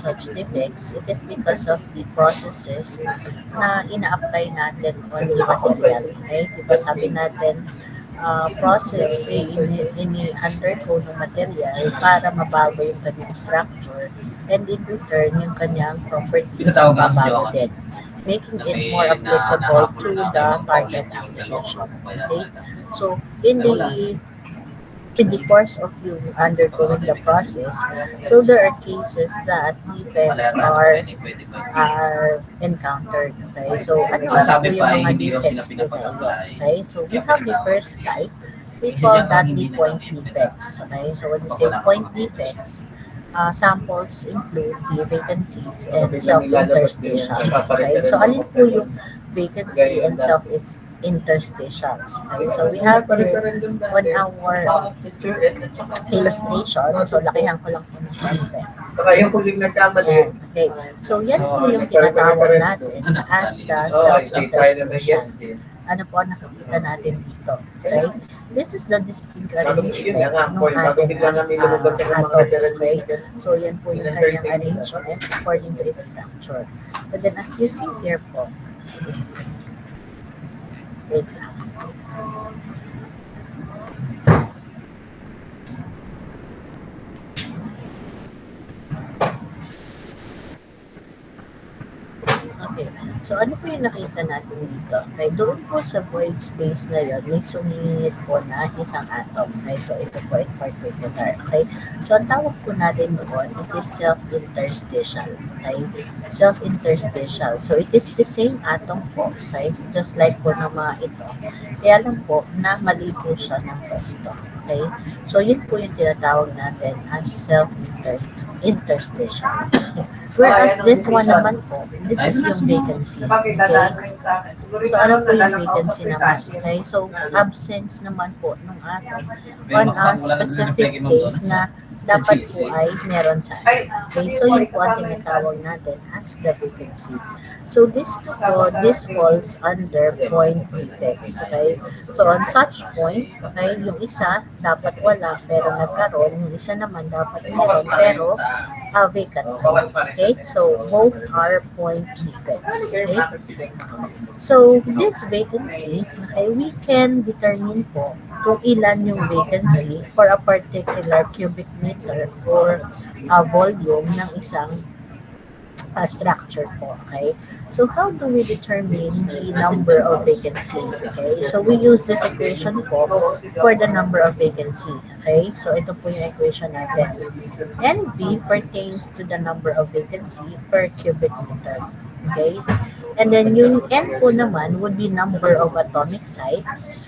such defects, it is because of the processes na ina-apply natin on the material. Okay? Diba sabi natin, process ini-undergo ng material para mabago yung kanyang structure and in return yung kanyang properties mababago din, making it more applicable to the target application. Okay? So, in the course of you undergoing the process, so there are cases that defects are encountered. Okay, so ano po yung mga defects po na yun? Okay, so we have the first type. We call that the point defects. Okay, so when we say point defects, samples include the vacancies and self-interstitials. Okay, so alin po yung vacancy and self-interstitials? Okay, so we have here on our illustration, so lakihan ko lang po ng konti. Baka yung huling nagkamali. Ayan, okay. So, yan po yung tinatawag natin as the self-interstitial. Ano po ang nakikita natin dito? Okay? This is the distinct arrangement ng ating atoms. Okay? So, yan po yung kanyang arrangement according to its structure. But then, as you see here po, wait lang. Okay. So, ano po yung nakita natin dito? Okay, doon po sa void space na yun, may sumingit po na isang atom. Okay, so ito po in particular. Okay, so ang tawag po natin doon, it is self-interstitial. Okay, self-interstitial. So, it is the same atom po. Okay, just like po ng mga ito. Kaya lang po na mali po siya ng pwesto. Okay, so yun po yung tinatawag natin as self-interstitial. Whereas this one naman po, this is yung vacancy. Okay? So, ano po yung vacancy naman? Okay? So, absence naman po ng atom on a specific case na dapat po ay meron sa atin. Okay? So, yun po ang tinatawag natin as the vacancy. So, this falls under point defects. Okay? So, on such point, okay, yung isa dapat wala pero nagkaroon, yung isa naman dapat meron pero vacant. Okay? So, both are point defects. Okay? So, this vacancy, okay, we can determine po kung ilan yung vacancy for a particular cubic meter or volume ng isang structure po. Okay? So, how do we determine the number of vacancy? Okay? So, we use this equation po for the number of vacancy. Okay? So, ito po yung equation natin. NV pertains to the number of vacancy per cubic meter. Okay? And then, yung N po naman would be number of atomic sites.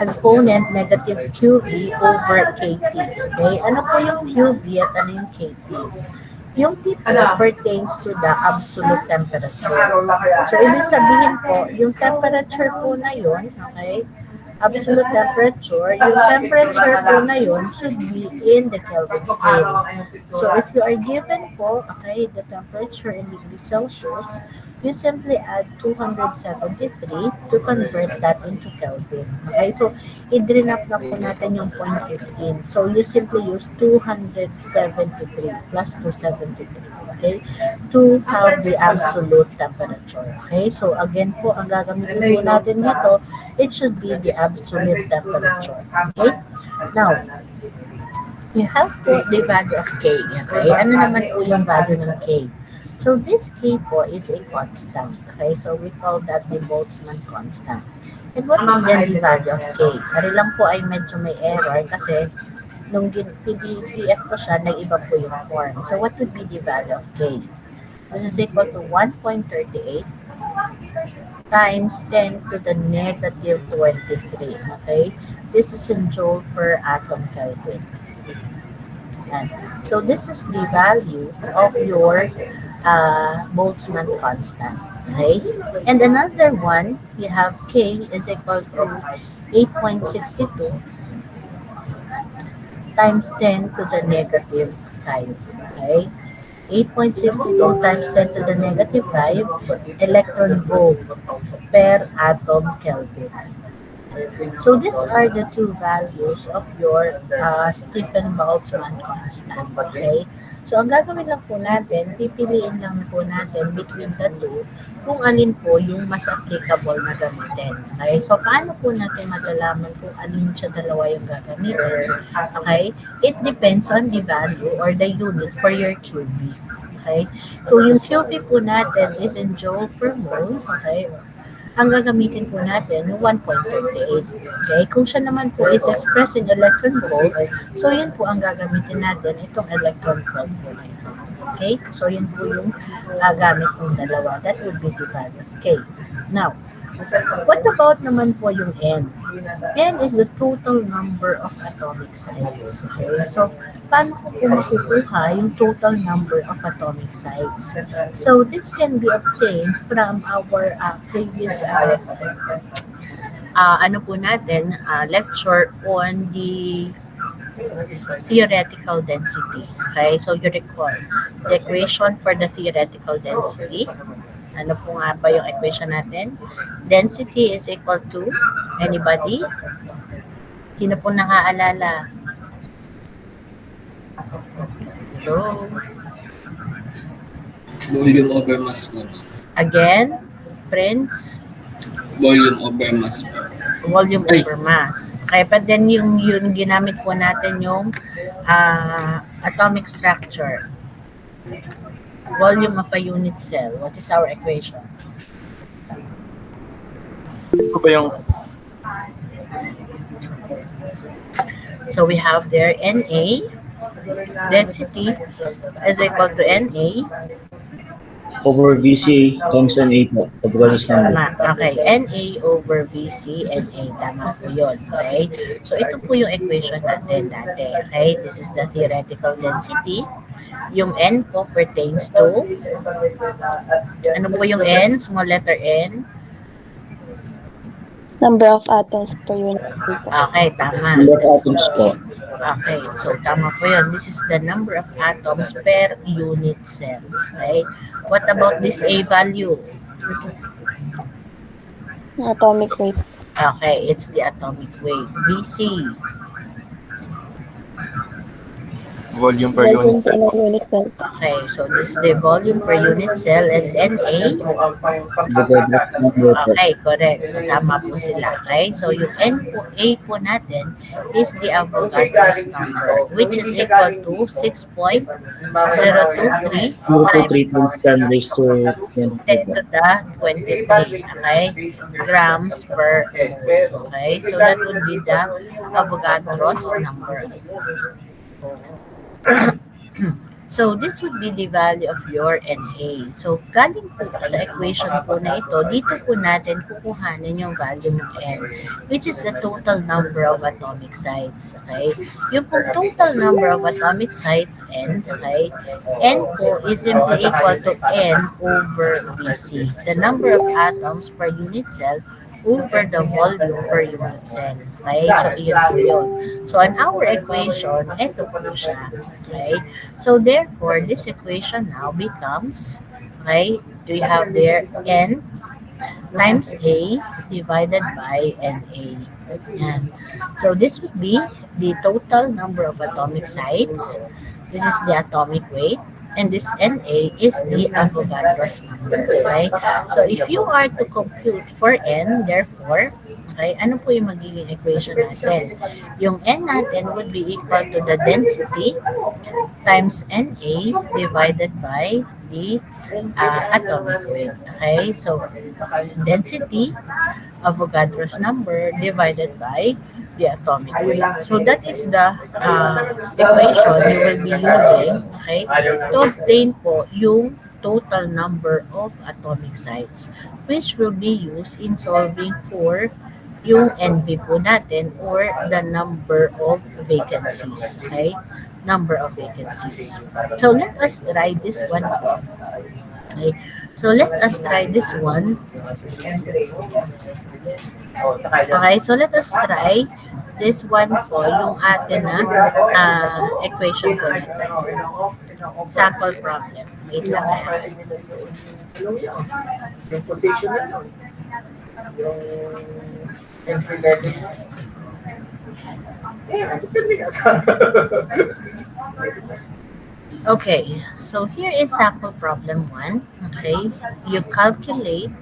Exponent negative QV over KT. Okay? Ano po yung QV at ano yung KT? Yung T po pertains to the absolute temperature. So, ibig sabihin po, yung temperature po na yun, okay, absolute temperature, yung temperature po na yun should be in the Kelvin scale. So, if you are given po, okay, the temperature in degrees Celsius, you simply add 273 to convert that into Kelvin. Okay, so i-drain up na po natin yung 0.15. So, you simply use 273 plus 273. Okay, to have the absolute temperature. Okay, so again po, ang gagamitin po natin dito, it should be the absolute temperature. Okay, now, you have po the value of K. Okay, ano naman po yung value ng K? So, this K po is a constant. Okay, so we call that the Boltzmann constant. And what is then the value of K? Ari lang po ay medyo may error kasi nung PDF ko siya, nag-iba po yung form. So, what would be the value of K? This is equal to 1.38 times 10 to the negative 23. Okay? This is in joule per atom Kelvin. And so, this is the value of your Boltzmann constant. Okay? And another one, you have K is equal to 8.62 times 10 to the negative 5. Okay? 8.62 times 10 to the negative 5 electron volt per atom Kelvin. So these are the two values of your Stephen Boltzmann constant. Okay? So ang gagawin lang po natin, pipiliin lang po natin between the two kung alin po yung mas applicable na gamitin. Okay? So paano po natin malalaman kung alin siya dalawa yung gagamitin? Okay? It depends on the value or the unit for your QV. Okay? Kung yung QV po natin is in joule per mole, okay, ang gagamitin po natin yung 1.38. Okay? Kung siya naman po is expressed in electron volt, so yun po ang gagamitin natin, itong electron volt po na ito. Okay? So yun po yung gamit ng dalawa. That would be the value of K. Now, what about naman po yung N? N is the total number of atomic sites. Okay? So, paano po makukuha yung total number of atomic sites? So, this can be obtained from our previous lecture on the theoretical density. Okay? So, you recall the equation for the theoretical density. Ano po nga ba yung equation natin? Density is equal to, anybody? Sino po nakaalala? Hello? Volume over mass po. Again, Prince? Volume over mass po. Volume over mass. Okay, but then yung ginamit po natin yung atomic structure. Volume of a unit cell. What is our equation? So we have there Na, density is equal to Na over VC times NA po. Tama. Okay. NA over VC, NA. Tama po yun. Okay? So, ito po yung equation natin dati. Okay? This is the theoretical density. Yung N po pertains to, ano po yung N? Small letter N? Number of atoms per unit. Okay, tama. Number of atoms po. Okay, so tama po yun. This is the number of atoms per unit cell. Okay? What about this A value? Atomic weight. Okay, it's the atomic weight. VC. Volume per unit cell. Unit cell. Okay, so this is the volume per unit cell and Na. Okay, correct. So tama po sila. Okay, so yung N po, A po natin is the Avogadro's number, which is equal to 6.023 times 10 raised to 10 to the 23, okay, grams per mole. Okay, so that would be the Avogadro's number. So, this would be the value of your Na. So, galing po sa equation po na ito, dito po natin kukuhanin yung value ng N, which is the total number of atomic sites. Okay? Yung pong total number of atomic sites, N, okay, N po is simply equal to N over VC, the number of atoms per unit cell over the volume per unit cell. Okay? So, yun po yun. So, on our equation, ito po siya. Okay? So, therefore, this equation now becomes, okay, we have there N times A divided by NA. Yan. So, this would be the total number of atomic sites. This is the atomic weight. And this Na is the Avogadro's number. Okay? So, if you are to compute for N, therefore, okay, ano po yung magiging equation natin? Yung N natin would be equal to the density times Na divided by the atomic weight. Okay? So, density, Avogadro's number divided by the atomic weight. So that is the equation you will be using, okay, to obtain po yung total number of atomic sites, which will be used in solving for yung NV po natin or the number of vacancies. Okay? Number of vacancies. So let us try this one. Okay? So let us try this one. Okay, so let us try this one po, yung atin na equation po natin. Sample problem. Wait lang. Yung position na yun. Yung entry level. Depende ka sa... Okay, so here is sample problem 1. Okay, you calculate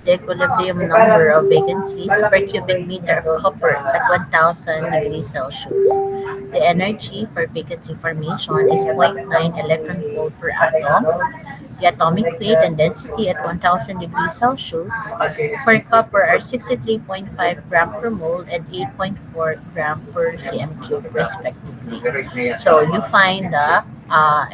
the equilibrium number of vacancies per cubic meter of copper at 1000 degrees Celsius. The energy for vacancy formation is 0.9 electron volt per atom. The atomic weight and density at 1000 degrees Celsius for copper are 63.5 gram per mole and 8.4 gram per cm cube respectively. So you find the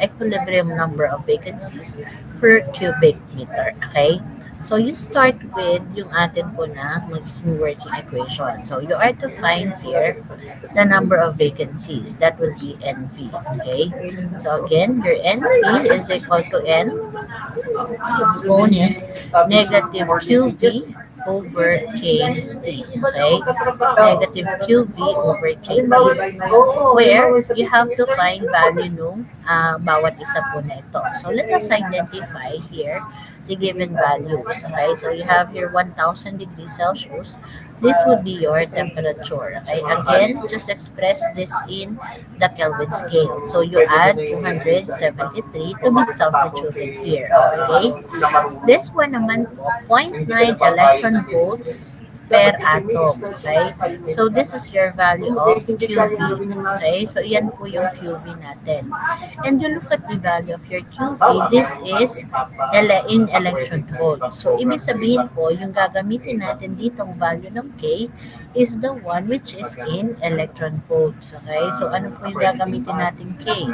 equilibrium number of vacancies per cubic meter. Okay? So you start with yung atin po na magiging working equation. So you are to find here the number of vacancies. That will be NV. Okay? So again, your NV is equal to N exponent negative QV over KT. Okay? Negative QV over KT, where you have to find value nung bawat isa po na ito. So let us identify here the given values. Okay? So you have your 1000 degrees Celsius. This would be your temperature. Okay? Again, just express this in the Kelvin scale. So you add 273 to be substituted here. Okay? This one naman po, 0.9 electron volts per atom. Okay? So this is your value of QV. Okay? So yan po yung QV natin. And you look at the value of your QV, this is in electron volts. So ibig sabihin po, yung gagamitin natin ditong value ng K is the one which is in electron volts. Okay? So ano po yung gagamitin natin K?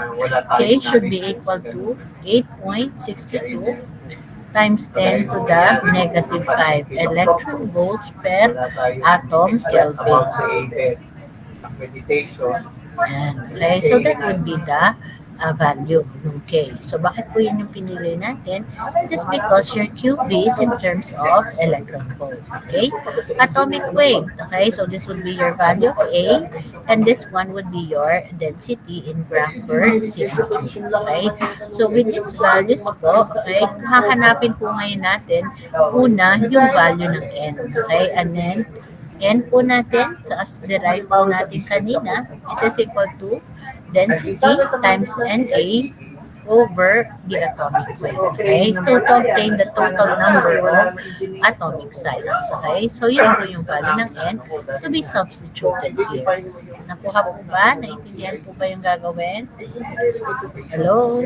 K should be equal to 8.62 times 10 to the negative 5 electron volts per atom Kelvin. And, okay, so that would be the value ng K. So bakit po yun yung pinili natin? It is because your QV is in terms of electron volts. Okay? Atomic weight. Okay? So this would be your value of A, and this one would be your density in gram per cm. Okay? So with these values po, okay, hahanapin po ngayon natin una yung value ng N. Okay? And then N po natin, so as derive po natin kanina, it is equal to density times Na over the atomic weight. Okay? So to obtain the total number of atomic size. Okay? So yun po yung value ng N to be substituted here. Nakuha po ba? Naintindihan po ba yung gagawin? Hello?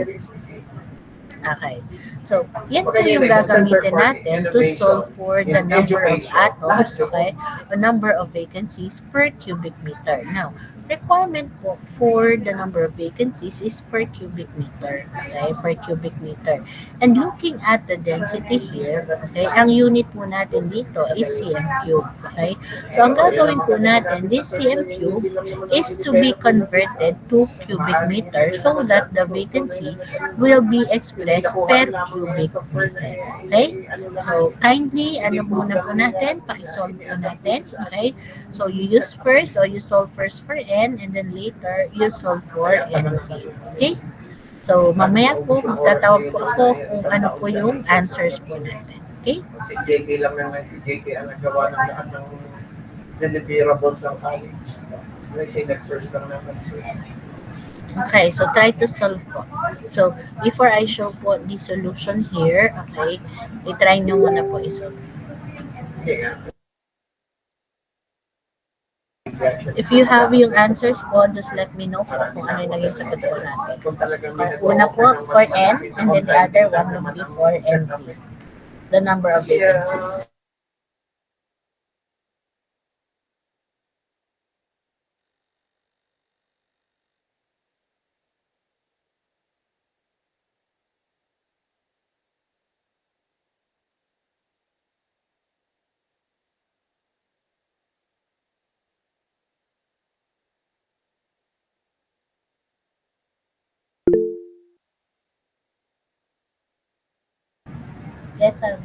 Okay. So, yan po yung gagamitin natin to solve for the number of atoms, okay, the number of vacancies per cubic meter. Now, requirement po for the number of vacancies is per cubic meter, okay, per cubic meter. And looking at the density here, okay, ang unit po natin dito is cm cube, okay. So, ang gagawin po natin, this cm cube is to be converted to cubic meter so that the vacancy will be expressed per cubic meter. Okay? So, kindly, ano muna po natin? Pakisolve po natin. Okay? So, you use first or you solve first for N and then later you solve for NV. Okay? So, mamaya po, magtatawag po ako kung ano po yung answers po natin. Okay? Si JK lang naman, si JK ang nagawa ng lahat ng deliverables ng college. Kasi nag-search lang naman. Okay, so try to solve po. So, before I show po the solution here, okay, i-try nyo muna po i-solve. If you have yung answers po, just let me know po kung ano yung naging sagot po natin. Una po for N, and then the other one will be for NV, the number of vacancies. Yes, sir.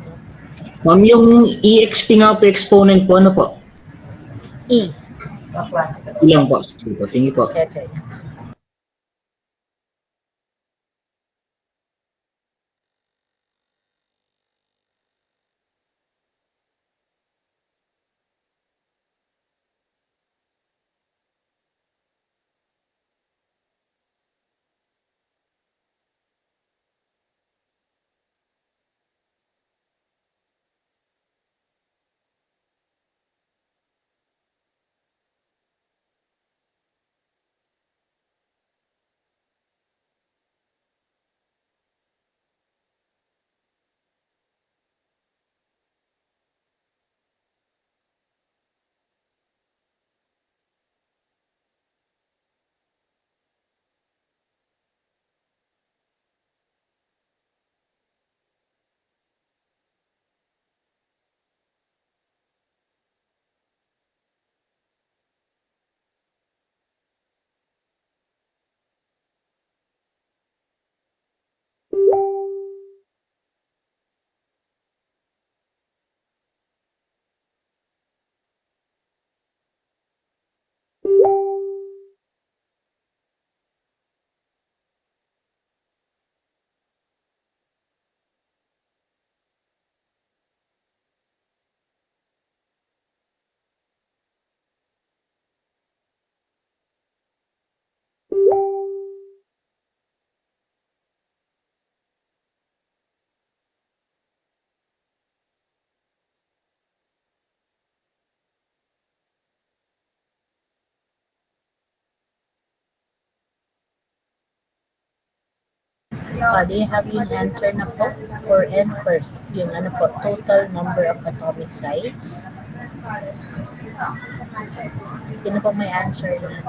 Ma'am, yung EXP nga po, exponent po, ano po? E. Ilang po? Sige po, tingin po. Okay, okay. Do you have yung answer na po? For N first, yung ano po, total number of atomic sites. Sino po may answer na?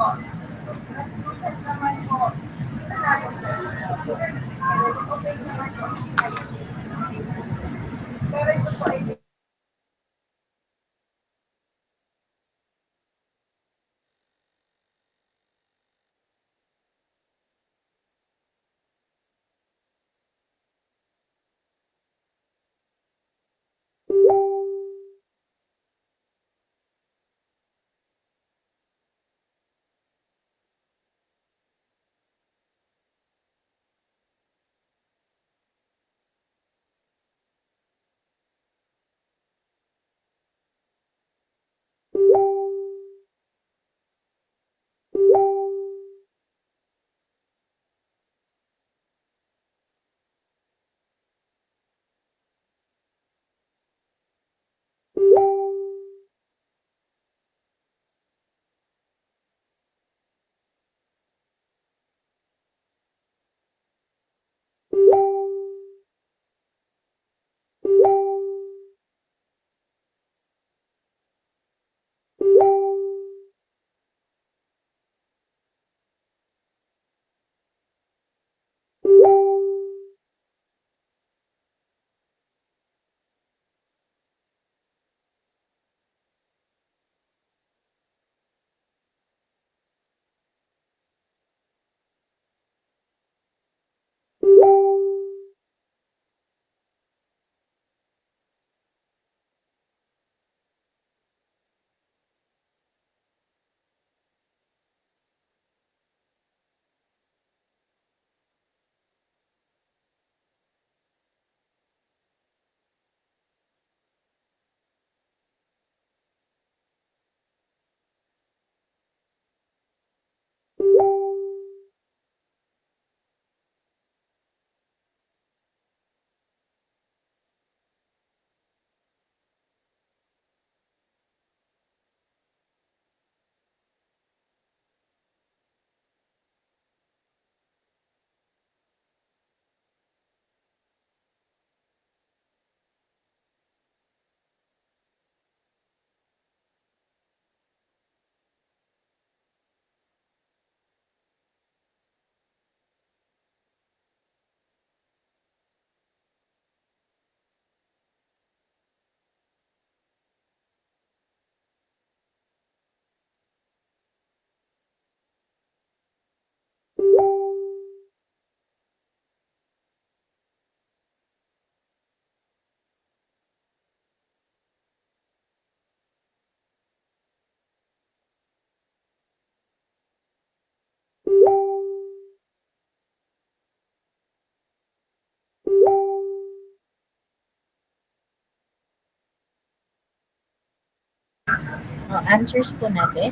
Answers po natin.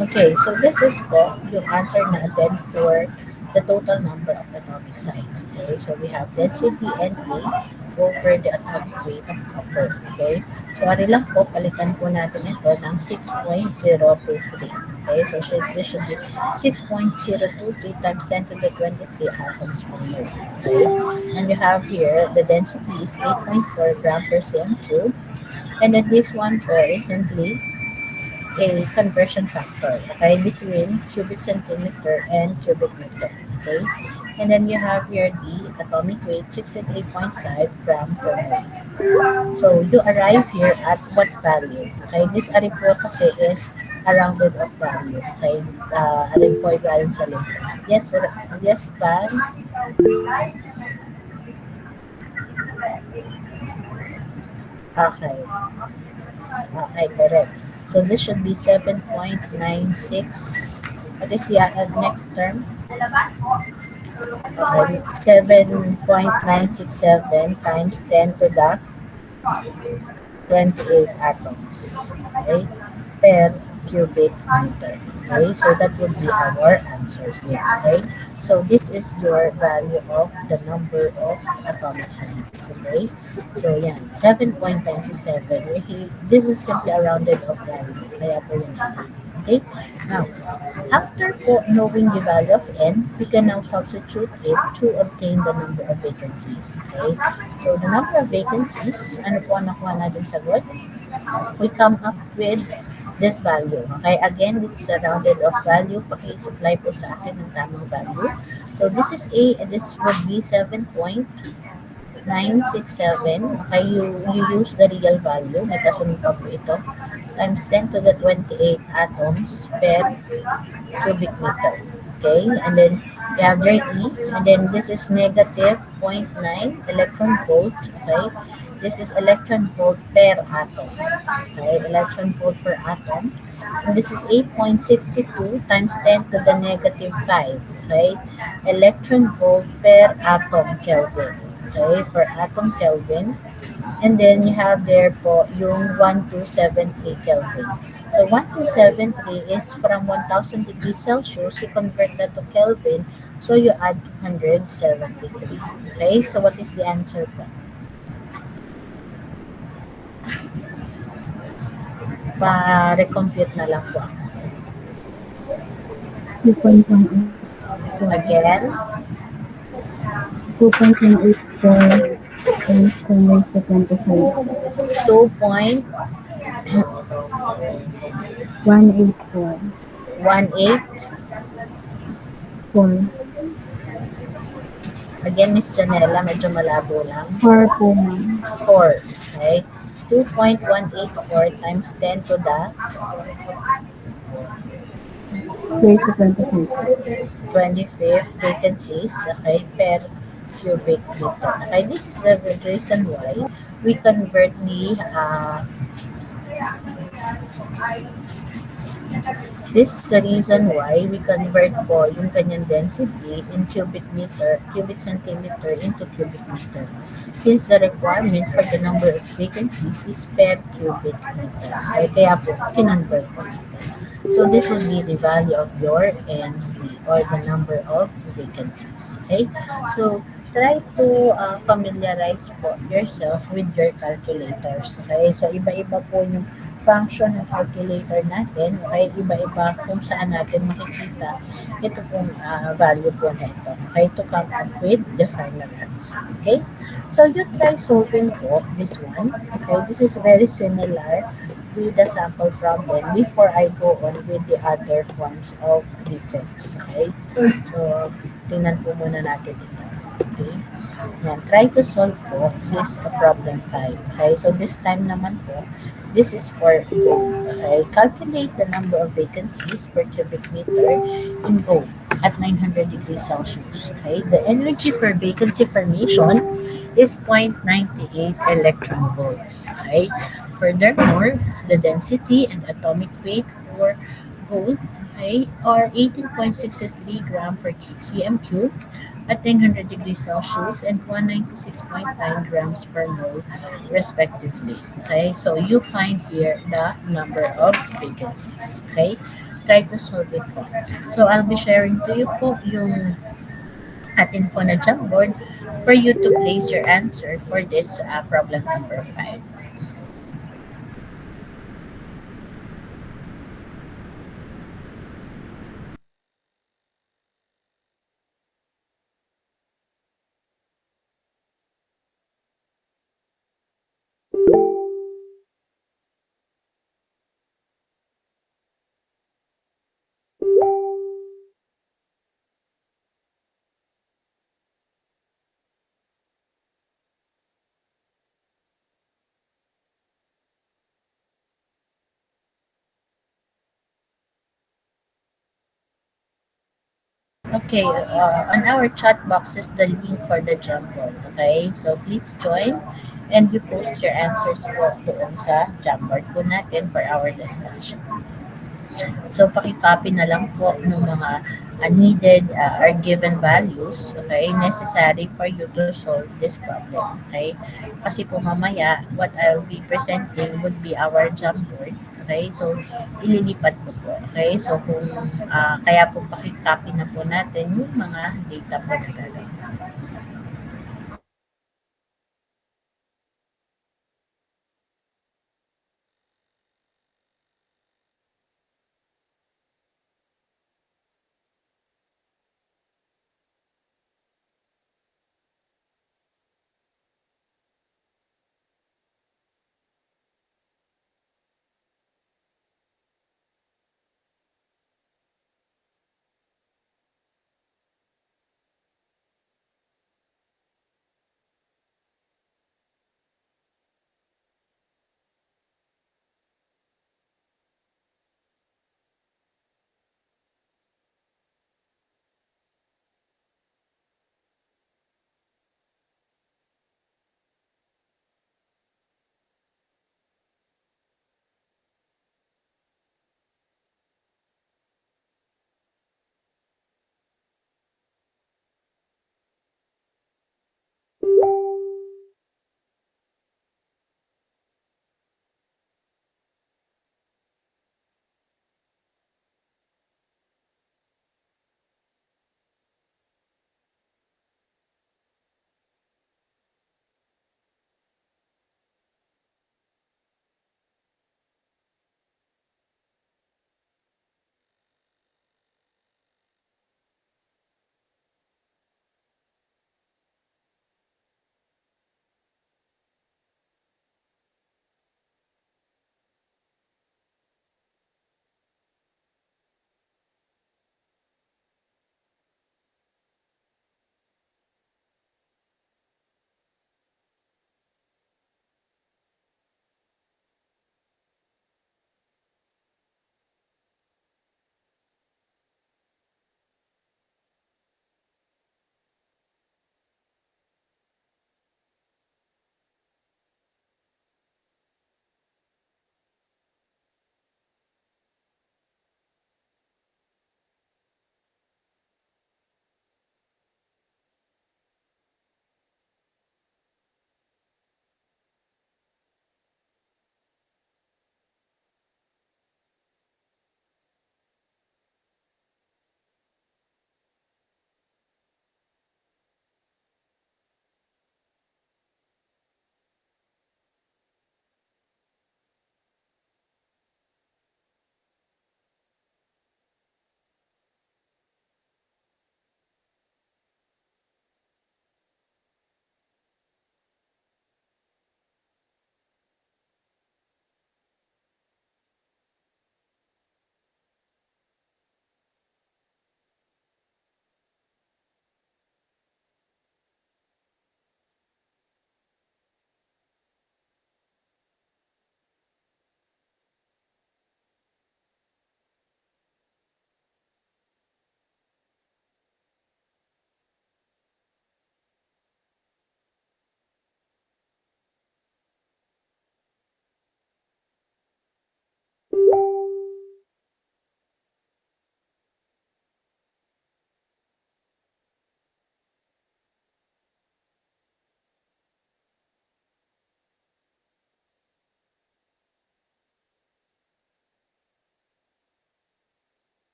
Okay, so this is po yung answer natin for the total number of atomic sites. Okay, so we have density Na over the atomic weight of copper. Okay, so ano lang po, palitan po natin ito ng 6.023. Okay, so this should be 6.023 times 10 to the 23 atoms per mole. Okay, and you have here the density is 8.4 gram per cm cube. And then this one po is simply a conversion factor, okay, between cubic centimeter and cubic meter, okay? And then you have here the atomic weight, 63.5 gram per mole. So you arrive here at what value, okay? This ari po kasi is a rounded off value, okay? Alin po ay galing sa link. Yes, sir. Yes, Van? Okay. Okay, correct. So this should be 7.96. What is the next term? Okay, 7.967 times 10 to the 28 atoms, okay, per cubic meter. Okay, so that would be our answer here. Okay, so this is your value of the number of atomic sites. Okay, so yeah, 7.967. This is simply a rounded off value. Kaya po yung Okay? Now, after po knowing the value of n, we can now substitute it to obtain the number of vacancies. Okay? So, the number of vacancies, ano po ang nakuha natin sagot? We come up with this value. Okay? Again, this is a rounded off value. Paki-supply po sa akin ng tamang value. So, this is A, and this would be 7.967. Okay? You use the real value. May kasunod pa po ito. Times 10 to the 28 atoms per cubic meter. Okay, and then you have your E, and then this is negative zero point 0.9 electron volt. Okay, this is electron volt per atom. Okay, electron volt per atom. And this is 8.62 times 10 to the negative 5. Okay, electron volt per atom Kelvin. Okay, per atom Kelvin. And then you have there po yung 1273 Kelvin. So 1273 is from 1000 degrees Celsius, you convert that to Kelvin, so you add 273. Okay, so what is the answer po? Pa-recompute na lang po. 2.184. Again, 2.184 times 10 raised to 25. 2.184. 4. Again, Miss Janela, medyo malabo lang. 4 po, ma'am. 4. Okay? 2.184 times 10 to the Raised to 25. 25th vacancies, okay, per cubic meter. Okay, this is the reason why we convert the this is the reason why we convert po yung kanyang density in cubic centimeter into cubic meter. Since the requirement for the number of vacancies is per cubic meter. Okay, kaya po, kinonvert po natin. So this would be the value of your NV, or the number of vacancies. Okay, so try to familiarize po yourself with your calculators. Okay, so iba-iba po yung function ng calculator natin. Okay, iba-iba kung saan natin makikita ito pong value po na ito. Okay, to come up with the final answer. Okay, so you try solving po this one. Okay, this is very similar with the sample problem before I go on with the other forms of defects. Okay, so tingnan po muna natin ito. Okay, yan, try to solve po this problem 5. Okay, so this time naman po, this is for gold. Okay, calculate the number of vacancies per cubic meter in gold at 900 degrees Celsius. Okay, the energy for vacancy formation is 0.98 electron volts. Okay, furthermore, the density and atomic weight for gold, okay, are 18.63 gram per cm cube at 900 degrees Celsius and 196.9 grams per mole respectively. Okay, so you find here the number of vacancies. Okay, try to solve it po. So I'll be sharing to you po yung atin po na Jamboard for you to place your answer for this problem number 5. Okay, on our chat box is the link for the Jamboard. Okay, so please join and you post your answers po doon sa Jamboard po natin for our discussion. So, pakicopy na lang po ng mga needed or given values, okay, necessary for you to solve this problem, okay? Kasi po mamaya, what I'll be presenting would be our Jamboard, okay? So, ililipat ko po, okay? So, kung kaya po pakicopy na po natin yung mga data po na gano'n.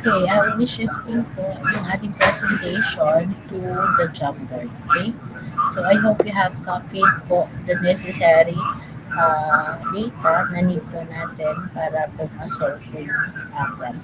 Okay, I will be shifting po yung ating presentation to the Jamboard. Okay? So I hope you have copied po the necessary data na need po natin para po ma-solve po yung problem.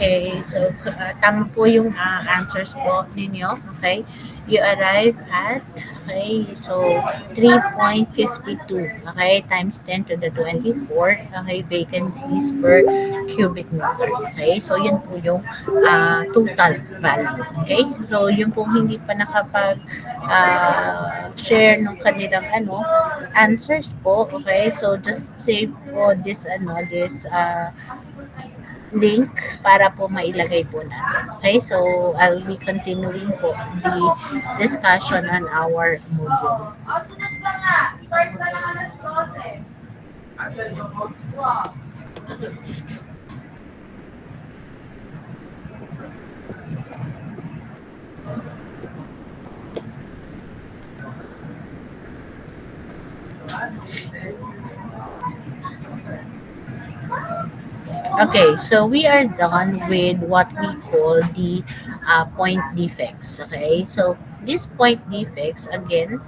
Okay, so tama po yung answers po ninyo. Okay, you arrive at, okay, so 3.52, okay, times 10 to the 24, okay, vacancies per cubic meter. Okay, so yun po yung total value. Okay, so yun po hindi pa nakapag share ng kanilang answers po. Okay, so just save po this link para po mailagay po natin. Okay, so I'll be continuing po the discussion on our module. Okay, so we are done with what we call the point defects. Okay, so these point defects again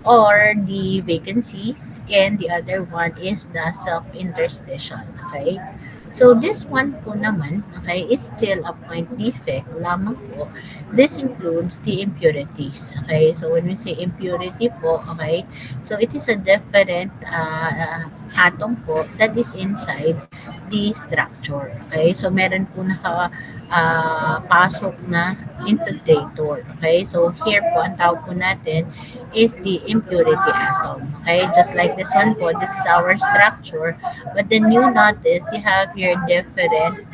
are the vacancies, and the other one is the self-interstitial. Okay, so this one po naman, okay, is still a point defect lamang po. This includes the impurities. Okay, so when we say impurity po, okay, so it is a different atom po that is inside the structure. Okay, so meron po pasok na infiltrator. Okay, so here po ang tawag po natin is the impurity atom. Okay, just like this one po, this is our structure, but then you notice you have your different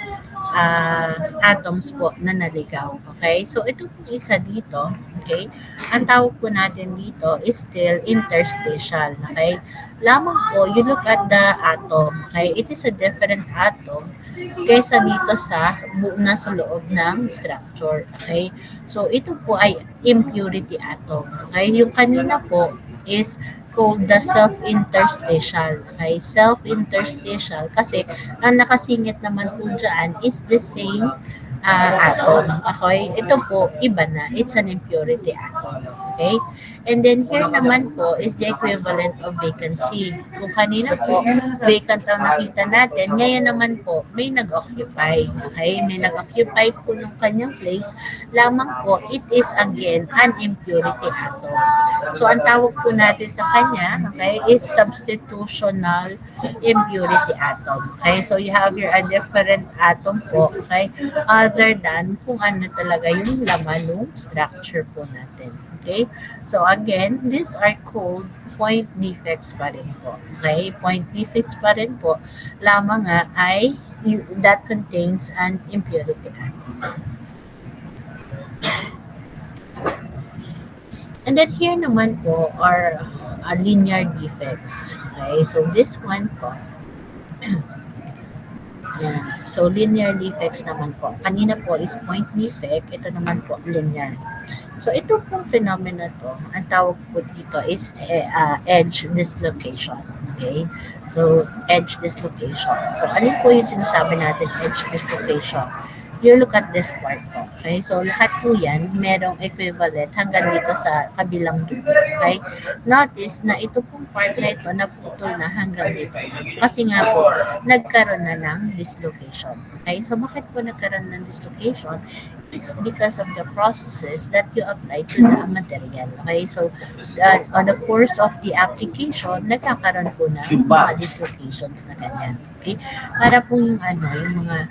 atoms po na naligaw. Okay, so ito po isa dito, okay, ang tawag po natin dito is still interstitial. Okay, lamang po, you look at the atom, okay, it is a different atom kaysa dito sa nasa loob ng structure. Okay, so ito po ay impurity atom. Okay, yung kanina po is called the self-interstitial. Okay, self-interstitial kasi ang nakasingit naman po dyan is the same atom. Okay, ito po iba na, it's an impurity atom. Okay, and then here naman po is the equivalent of vacancy. Kung kanina po vacant ang nakita natin, ngayon naman po may nag-occupy. Okay, may nag-occupy po ng kanyang place, lamang po it is again an impurity atom. So ang tawag po natin sa kanya, okay, is substitutional impurity atom. Okay, so you have here a different atom po, okay, other than kung ano talaga yung laman ng structure po natin. Okay, so again, these are called point defects pa rin po. Okay, point defects pa rin po, lamang nga ay that contains an impurity atom. And then here naman po are linear defects. Okay, so this one po, yan. So linear defects naman po. Kanina po is point defect, ito naman po linear. So ito pong phenomena to, ang tawag po dito is edge dislocation. Okay? So edge dislocation. So alin po yung sinasabi natin edge dislocation? You look at this part po. Okay? So lahat po yan merong equivalent hanggang dito sa kabilang dulo. Okay? Notice na ito pong part na ito naputol na hanggang dito. Kasi nga po, nagkaroon na ng dislocation. Okay? So bakit po nagkaroon ng dislocation? It's because of the processes that you apply to the material. Okay, so on the course of the application, nagkakaroon po na mga dislocations na ganyan. Okay, para po yung yung mga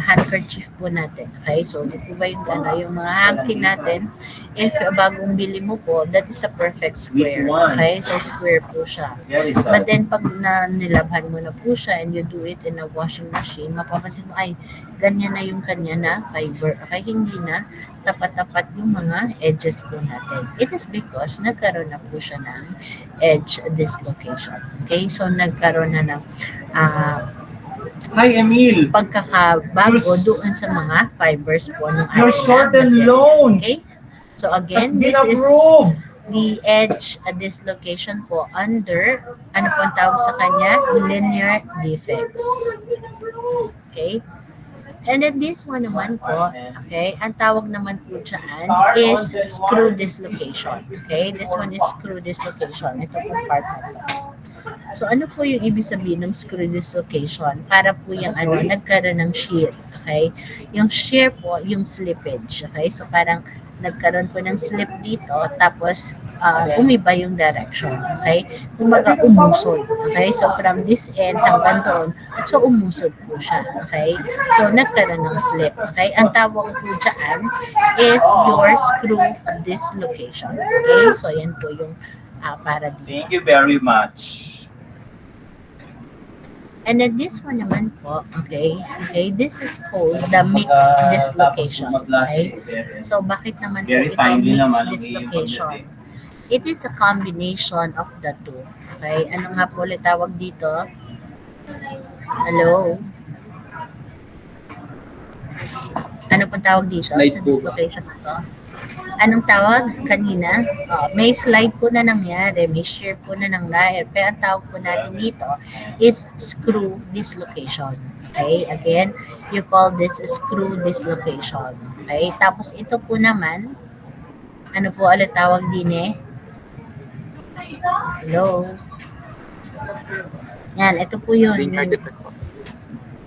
handkerchief po natin. Okay, so di po ba yung mga hanky natin, if bagong bili mo po, that is a perfect square. Okay, so square po siya. But then pag nilabhan mo na po siya and you do it in a washing machine, mapapansin mo ay ganyan na yung kanya na fiber. Okay, hindi na tapat-tapat yung mga edges po natin. It is because nagkaroon na po siya ng edge dislocation. Okay, so nagkaroon na ng Hi, Emil. pagkakabago doon sa mga fibers po ng You're short and loan. Okay, so again, this is the edge dislocation po under, ano po ang tawag sa kanya? Linear defects. Okay, and then this one naman po, okay, ang tawag naman po dyan is screw dislocation. Okay, this one is screw dislocation. Ito po part na ito. So ano po yung ibig sabihin ng screw dislocation? Para po yung nagkaroon ng shear. Okay? Yung shear po, yung slippage. Okay? So parang nagkaroon po ng slip dito, tapos umiba yung direction. Okay? Kumbaga umusod. Okay? So from this end hanggang doon, so umusod po siya. Okay? So nagkaroon ng slip. Okay? Ang tawag po dyan is your screw dislocation. Okay? So yan po yung para dito. Thank you very much. And then this one naman po, okay, this is called the mixed dislocation, okay? So bakit naman po Very ito timely mixed naman ang dislocation? iyong It is a combination of the two, okay? Ano nga po ulit tawag dito? Hello? Ano pong tawag dito Slide sa po ba? dislocation na to? Anong tawag kanina? May slide po na nangyari, may shear po na nangyari, pero ang tawag po natin dito is screw dislocation. Okay? Again, you call this screw dislocation. Okay? Tapos ito po naman, ano po ulit tawag din eh? Hello? Yan, ito po yun. Linear defect po.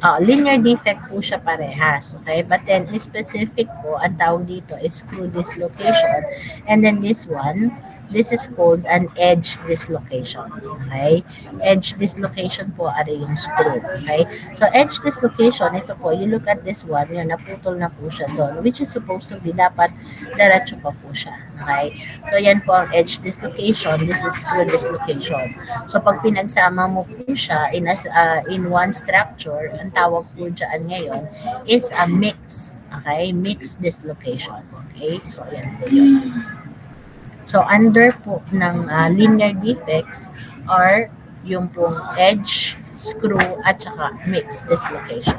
Linear defect po siya parehas. Okay? But then, specific po, ang tawag dito is screw dislocation. And then this one, this is called an edge dislocation. Okay? Edge dislocation po are yung screw. Okay? So, edge dislocation, ito po, you look at this one, yun, naputol na po siya doon, which is supposed to be, dapat diretso pa po siya. Okay? So, yan po ang edge dislocation. This is screw dislocation. So, pag pinagsama mo po siya in one structure, ang tawag po dyan ngayon is a mix. Okay? Mixed dislocation. Okay? So, yan po yun. So, under po ng linear defects are yung pong edge, screw, at saka mixed dislocation.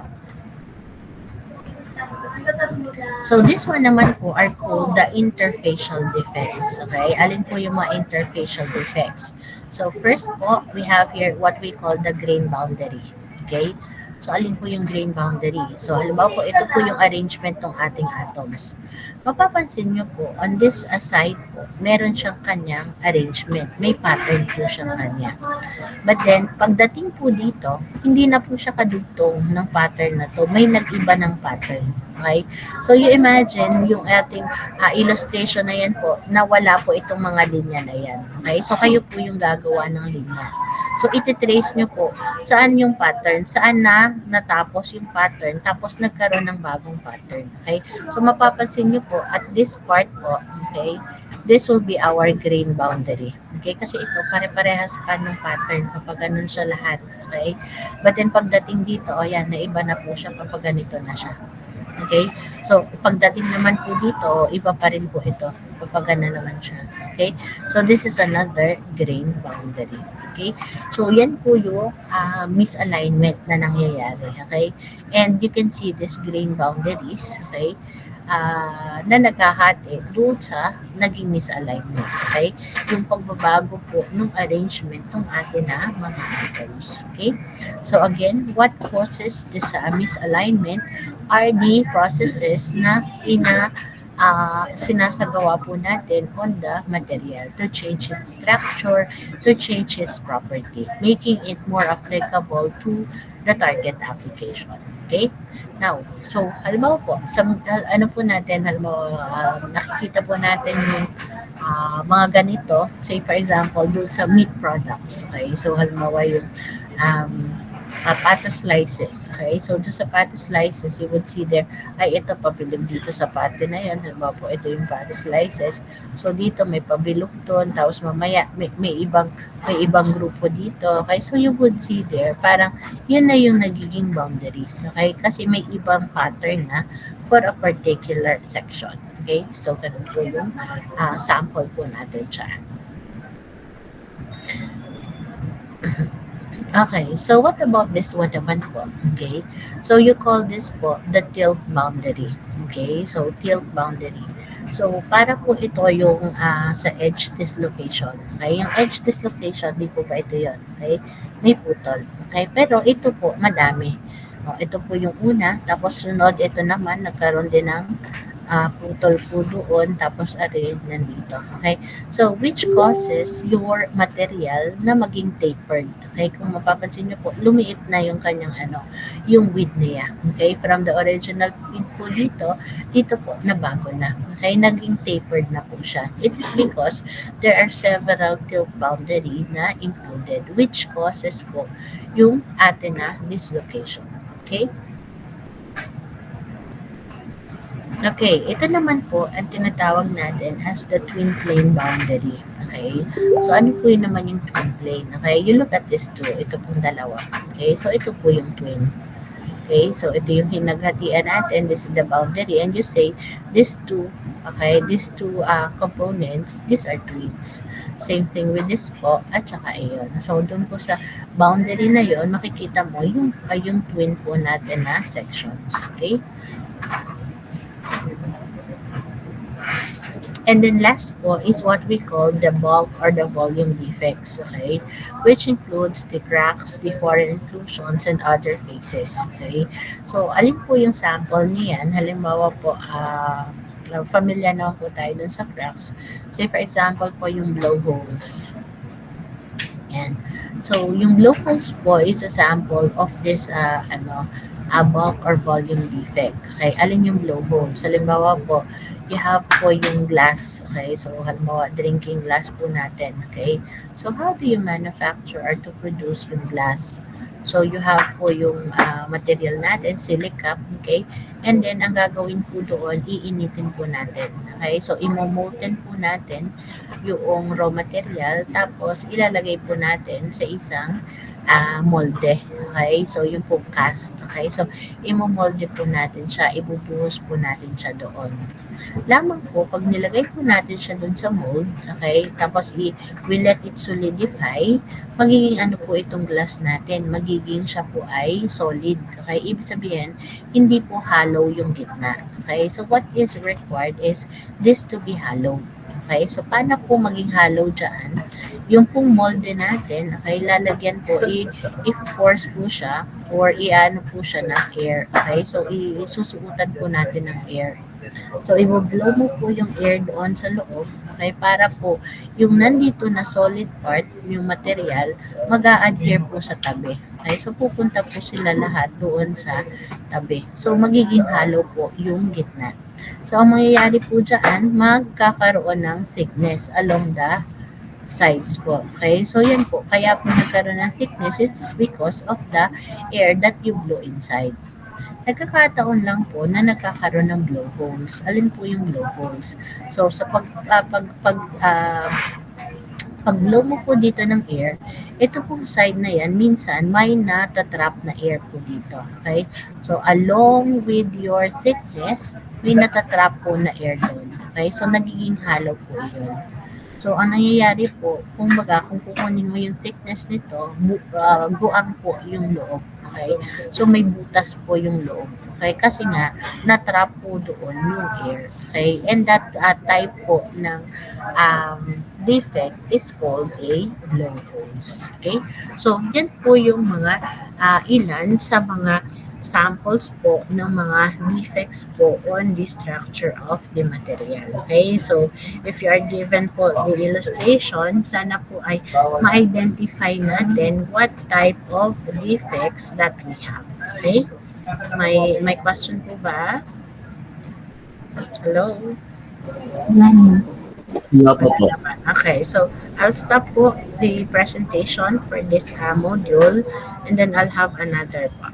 So, this one naman po are called the interfacial defects. Okay? Alin po yung mga interfacial defects? So, first po, we have here what we call the grain boundary. Okay? So, alin po yung grain boundary? So, halimbawa po, ito po yung arrangement ng ating atoms. Mapapansin nyo po, on this side po, meron siyang kanyang arrangement. May pattern po siyang kanya. But then, pagdating po dito, hindi na po siya kadugtong ng pattern na to. May nag-iba ng pattern. Okay? So, you imagine yung ating illustration na yan po, na wala po itong mga linya na yan. Okay? So, kayo po yung gagawa ng linya. So, ititrace nyo po saan yung pattern, saan na natapos yung pattern, tapos nagkaroon ng bagong pattern. Okay? So, mapapansin nyo po, at this part po, okay, this will be our grain boundary. Okay? Kasi ito, pare-parehas pa ng pattern kapag ganun siya lahat. Okay? But then, pagdating dito, yan, naiba na po siya kapag ganito na siya. Okay? So, pagdating naman po dito, iba pa rin po ito. Kapag na naman siya. Okay? So, this is another grain boundary. Okay? So, yan po yung misalignment na nangyayari. Okay? And you can see this grain boundaries, okay, na naghahati doon sa naging misalignment. Okay? Yung pagbabago po ng arrangement ng atin na mga atoms. Okay? So, again, what causes this misalignment are the processes na sinasagawa po natin on the material to change its structure, to change its property, making it more applicable to the target application. Okay? Now, so, halimbawa po, ano po natin, halimbawa, nakikita po natin yung mga ganito, say for example, doon sa meat products. Okay? So, halimbawa yung pata slices. Okay? So, doon sa pata slices, you would see there, ay, ito pabilog dito sa pata na yun. Halimbawa po, ito yung pata slices. So, dito may pabilog doon. Tapos mamaya, may ibang grupo dito. Okay? So, you would see there, parang yun na yung nagiging boundaries. Okay? Kasi may ibang pattern na for a particular section. Okay? So, ganun po yung sample po natin siya. Okay, so what about this one naman po? Okay, so you call this po the tilt boundary. Okay, so tilt boundary. So para po ito yung sa edge dislocation. Okay, yung edge dislocation, di po ba ito yun? Okay, may putol. Okay, pero ito po madami. Ito po yung una, tapos sunod ito naman nagkaroon din ng putol po doon, tapos arid nandito. Okay? So, which causes your material na maging tapered. Okay? Kung mapapansin nyo po, lumiit na yung kanyang yung width niya. Okay? From the original width po dito po, nabago na. Okay? Naging tapered na po siya. It is because there are several tilt boundary na included, which causes po yung atin na dislocation. Okay? Okay, ito naman po ang tinatawag natin as the twin plane boundary. Okay, so ano po yun naman yung twin plane? Okay, you look at this two, ito pong dalawa. Okay, so ito po yung twin. Okay, so ito yung hinaghatian natin, this is the boundary, and you say, these two, okay, these two components, these are twins. Same thing with this po, at saka ayon. So, doon po sa boundary na yon makikita mo yung twin po natin na sections. Okay? And then last po is what we call the bulk or the volume defects, okay? Which includes the cracks, the foreign inclusions, and other phases, okay? So, alin po yung sample niyan? Halimbawa po, familiar na po tayo dun sa cracks. Say for example po yung blowholes. Yan. So, yung blowholes po is a sample of this, bulk or volume defect. Okay, alin yung blowholes? Halimbawa po, you have po yung glass. Okay, so halimbawa, drinking glass po natin. Okay, so how do you manufacture or to produce yung glass? So, you have po yung material natin, silica, okay? And then, ang gagawin po doon, iinitin po natin. Okay? So, imomolten po natin yung raw material, tapos ilalagay po natin sa isang molde. Okay? So, yung po cast. Okay? So, imomolde po natin siya, ibubuhos po natin siya doon. Lamang po, pag nilagay po natin siya dun sa mold, okay, tapos we let it solidify, magiging ano po itong glass natin, magiging siya po ay solid. Okay, ibig sabihin, hindi po hollow yung gitna. Okay, so what is required is this to be hollow. Okay, so paano po maging hollow dyan? Yung pong molde natin, okay, lalagyan po, i-force po siya, or i-ano po siya ng air. Okay, so isusuutan po natin ng air. So, i-blow mo po yung air doon sa loob, okay, para po yung nandito na solid part, yung material, mag-a-adhere po sa tabi. Okay, so pupunta po sila lahat doon sa tabi. So, magiging hollow po yung gitna. So, ang mangyayari po dyan, magkakaroon ng thickness along the sides po. Okay, so yan po. Kaya po nagkaroon ng thickness, it is because of the air that you blow inside. Nagkakataon lang po na nagkakaroon ng blowholes. Alin po yung blowholes? So, sa pag-blow mo po dito ng air, ito pong side na yan, minsan may natatrap na air po dito. Okay? So, along with your thickness, may natatrap po na air doon. Okay? So, nagiging hollow po yun. So, ang nangyayari po, kung kukunin mo yung thickness nito, guang po yung loob. Okay? So, may butas po yung loob. Okay? Kasi nga, natrap po doon yung air. Okay? And that type po ng defect is called a blowholes. Okay? So, yan po yung mga ilan sa mga samples po ng mga defects po on the structure of the material. Okay? So, if you are given po the illustration, sana po ay ma-identify natin what type of defects that we have. Okay? May question po ba? Hello? Wala po po. Okay, so I'll stop po the presentation for this module, and then I'll have another po.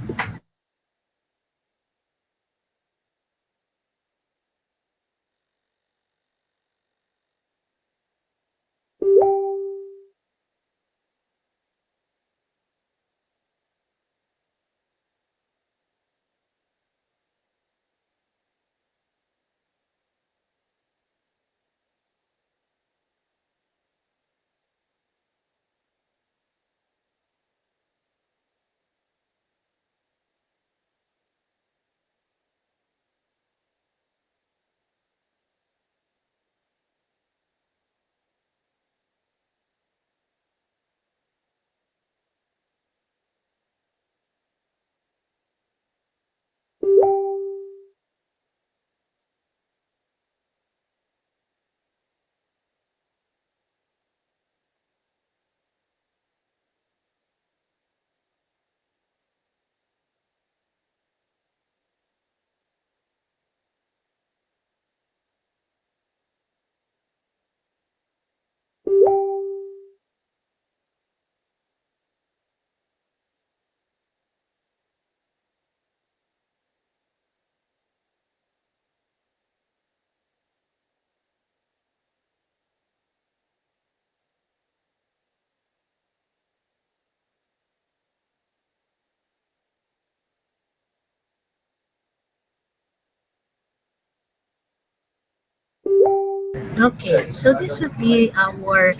Okay, so this would be our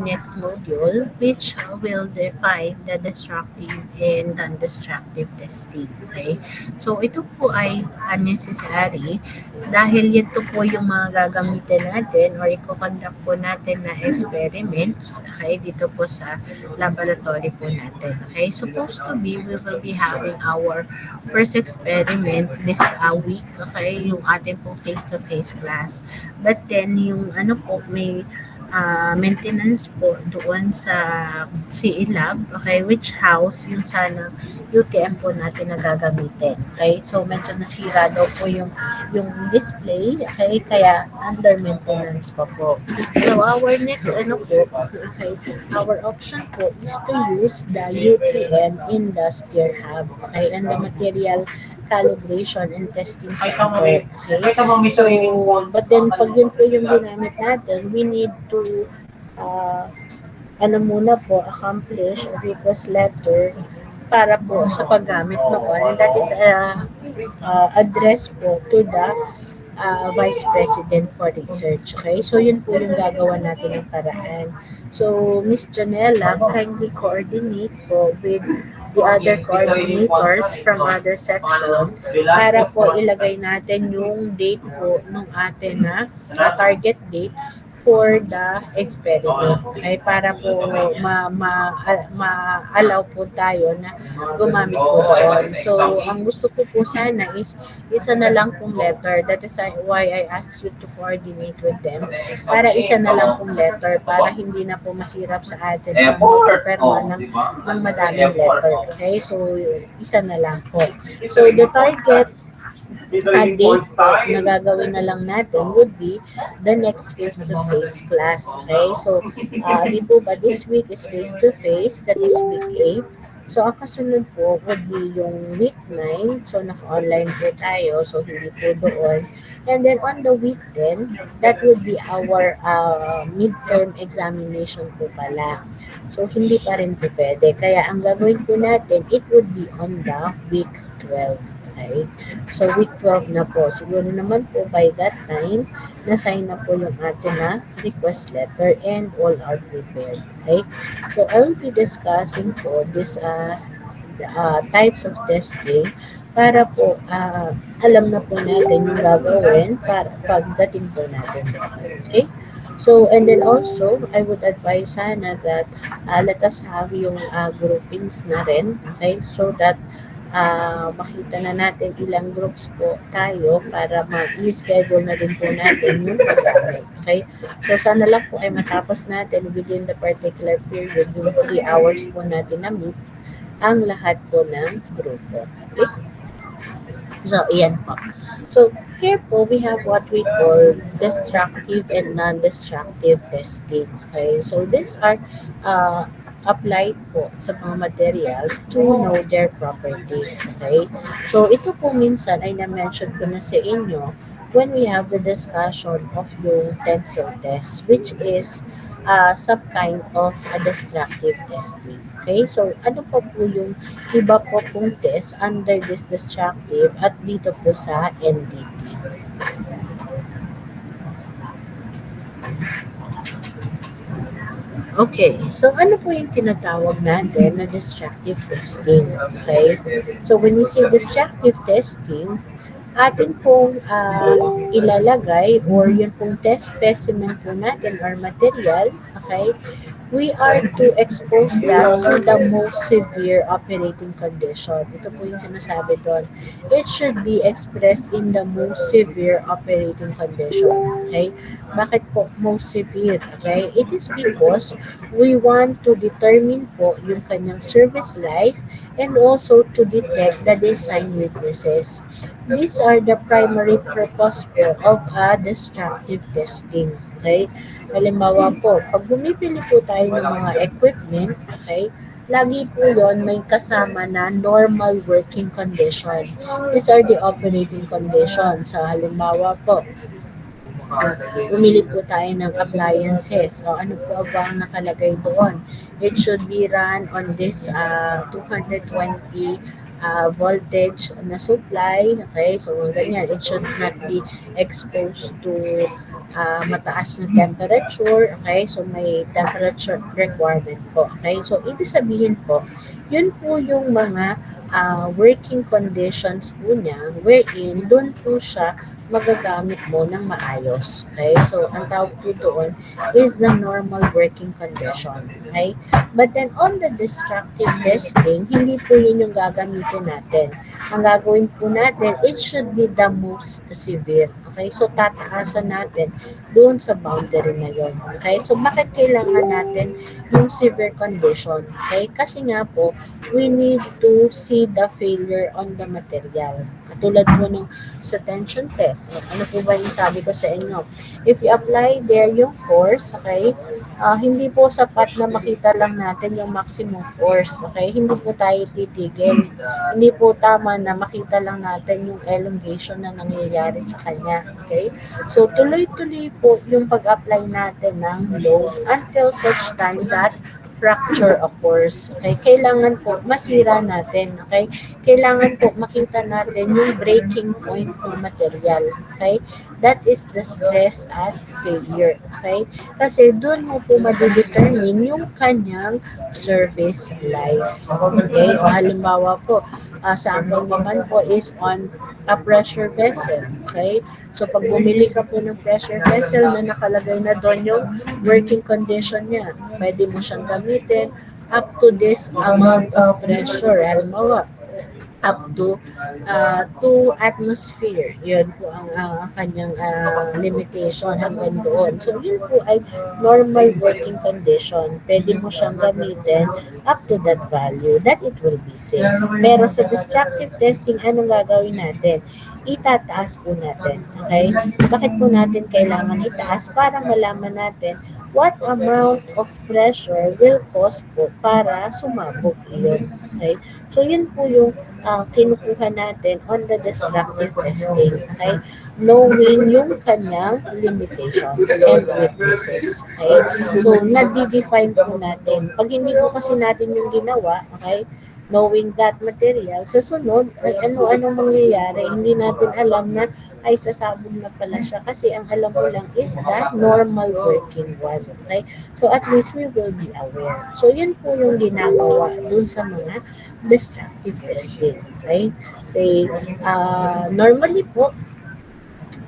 next module, which will define the destructive and non-destructive testing. Okay? So, ito po ay unnecessary dahil ito po yung mga gagamitin natin or i-conduct po natin na experiments, okay, dito po sa laboratory po natin. Okay? Supposed to be, we will be having our first experiment this week, okay, yung ating pong face-to-face class. But then, yung ano po, may maintenance po doon sa CE Lab, okay, which house yung sana UTM po natin na gagamitin. Okay, so medyo nasira daw po yung display, okay, kaya under maintenance pa po. So our next ano po, okay, our option po is to use the UTM Industrial Hub, okay, and the material calibration and testing center. Okay? So, but then pag yun po yung ginamit natin, we need to ano muna po, accomplish a request letter para po sa paggamit noon. And that is address po to the Vice President for Research. Okay? So, yun po yung gagawa natin ng paraan. So, Miss Janela, kindly coordinate po with the other coordinators from other section para po ilagay natin yung date po nung atin na target date for the experiment. Okay, para po ma-allow po tayo na gumamit po doon. So, ang gusto ko po sana is isa na lang pong letter. That is why I asked you to coordinate with them. Para isa na lang pong letter para hindi na po mahirap sa atin na magpaperma ng madaming letter. Okay, so isa na lang po. So, the target date po na gagawin na lang natin would be the next face-to-face class. Okay? So, di po ba this week is face-to-face, that is week 8. So, ang kasunod po would be yung week 9. So, naka-online po tayo. So, hindi po doon. And then, on the week 10, that would be our midterm examination po pala. So, hindi pa rin po pwede. Kaya, ang gagawin po natin, it would be on the week 12. Okay? So, week 12 na po. Siguro naman po by that time, na-sign na po yung atin na request letter and all are prepared. Okay? So, I will be discussing po this types of testing para po alam na po natin yung gagawin para pagdating po natin. Okay? So, and then also, I would advise sana that let us have yung groupings na rin. Okay? So that makita na natin ilang groups po tayo para ma-schedule na din po natin yung paggamit. Okay? So, sana lang po ay matapos natin within the particular period, yung 3 hours po natin na meet ang lahat po ng grupo. Okay? So, iyan po. So, here po, we have what we call destructive and non-destructive testing. Okay? So, these are applied po sa mga materials to know their properties. Okay? So, ito po minsan ay na-mention ko na sa inyo when we have the discussion of yung tensile test, which is some kind of a destructive testing. Okay? So, ano pa po yung iba po pong test under this destructive at dito po sa NDT? Okay, so ano po yung tinatawag natin na destructive testing? Okay, so when we say destructive testing, atin pong ilalagay or yun pong test specimen po natin or material, okay, we are to expose that to the most severe operating condition. Ito po yung sinasabi doon. It should be expressed in the most severe operating condition. Okay? Bakit po most severe? Okay? It is because we want to determine po yung kanyang service life and also to detect the design weaknesses. These are the primary purpose po of a destructive testing. Okay? Halimbawa po, pag bumibili po tayo ng mga equipment, okay, lagi po yon may kasama na normal working condition. These are the operating conditions. So, halimbawa po, bumili po tayo ng appliances. So, ano po ba ang nakalagay doon? It should be run on this 220 voltage na supply. Okay, so ganyan. It should not be exposed to mataas na temperature, okay? So may temperature requirement po, okay? So ibig sabihin po, yun po yung mga working conditions po niya wherein doon po siya magagamit mo ng maayos. Okay? So, ang tawag po doon is the normal working condition. Okay? But then, on the destructive testing, hindi po yun yung gagamitin natin. Ang gagawin po natin, it should be the most severe. Okay? So, tataasan natin doon sa boundary na yun. Okay? So, bakit kailangan natin yung severe condition? Okay? Kasi nga po, we need to see the failure on the material. Katulad po nung sa tension test. Ano po ba yung sabi ko sa inyo? If you apply there yung force, okay, hindi po sapat na makita lang natin yung maximum force. Okay? Hindi po tayo titigil. Hindi po tama na makita lang natin yung elongation na nangyayari sa kanya. Okay? So, tuloy-tuloy po yung pag-apply natin ng load until such time that fracture occurs. Okay? Kailangan po masira natin. Okay? Kailangan po makita natin yung breaking point ng material. Okay? That is the stress at failure. Okay? Kasi doon mo po madidetermine yung kanyang service life. Okay? O halimbawa po, sa amin naman po is on a pressure vessel. Okay? So, pag bumili ka po ng pressure vessel na nakalagay na doon yung working condition niya, pwede mo siyang gamitin up to this amount of pressure. Halimbawa, up to 2 atmosphere. Yun po ang kanyang limitation hanggang doon. So, yun po ay normal working condition. Pwede mo siyang gamitin up to that value that it will be safe. Pero sa destructive testing, anong gagawin natin? Itataas po natin. Okay? Bakit po natin kailangan itaas? Para malaman natin what amount of pressure will cause po para sumabog yun. Okay? So, yun po yung kinukuha natin on the destructive testing. Okay? Knowing yung kanyang limitations and weaknesses. Okay? So, nadi-define po natin. Pag hindi po kasi natin yung ginawa, okay, knowing that material, sa sunod, ay ano-anong mangyayari, hindi natin alam na ay sasabog na pala siya kasi ang alam mo lang is the normal working one. Okay? So, at least we will be aware. So, yun po yung ginagawa dun sa mga destructive testing. Okay? So, normally po,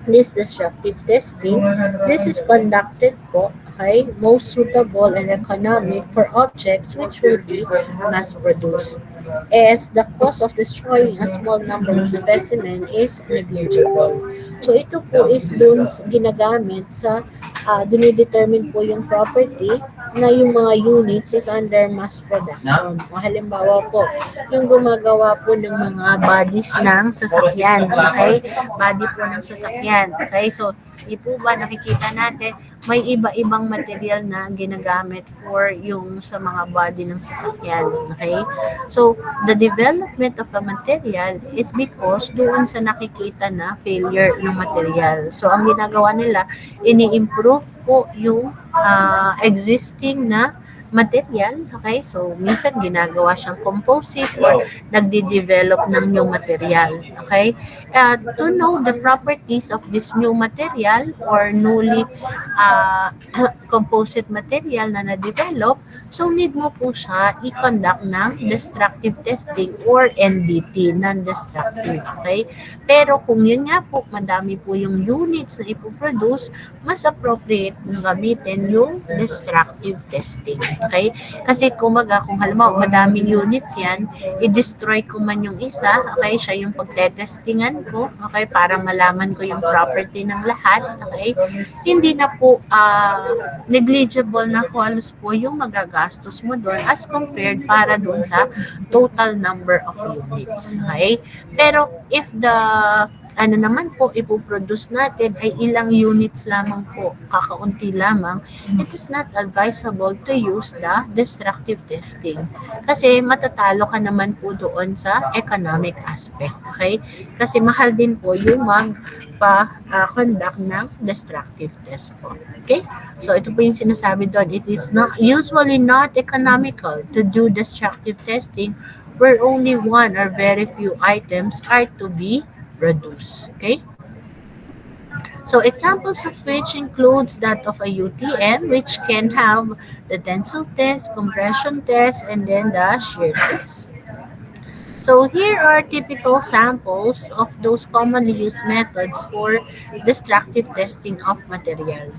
this destructive testing, this is conducted po, okay, most suitable and economic for objects which will be mass-produced, as the cost of destroying a small number of specimen is negligible. So, ito po is doon ginagamit sa dinidetermine po yung property na yung mga units is under mass production. O halimbawa po, yung gumagawa po ng mga bodies ng sasakyan. Okay? Body po ng sasakyan. Okay? So, ito ba nakikita natin, may iba-ibang material na ginagamit for yung sa mga body ng sasakyan. Okay? So, the development of a material is because doon sa nakikita na failure ng material. So, ang ginagawa nila, ini-improve po yung existing na material. Okay? So, minsan ginagawa siyang composite or nagde-develop ng new material. Okay? To know the properties of this new material or newly composite material na na-develop, so need mo po siya i-conduct ng destructive testing or NDT, non-destructive. Okay? Pero kung yun nga po, madami po yung units na ipoproduce, mas appropriate na gamitin yung destructive testing. Okay? Kasi kumaga, kung halimbawa madaming units yan, i-destroy ko man yung isa, okay, siya yung pagtetestingan ko, okay, para malaman ko yung property ng lahat, okay, hindi na po negligible na halos po yung magagastos mo doon as compared para doon sa total number of units. Okay? Pero if the ano naman po ipoproduce natin ay ilang units lamang po, kakaunti lamang, it is not advisable to use the destructive testing. Kasi matatalo ka naman po doon sa economic aspect. Okay? Kasi mahal din po yung conduct ng destructive test po. Okay? So, ito po yung sinasabi doon. It is not usually not economical to do destructive testing where only one or very few items are to be reduced. Okay? So examples of which includes that of a UTM, which can have the tensile test, compression test, and then the shear test. So here are typical samples of those commonly used methods for destructive testing of material.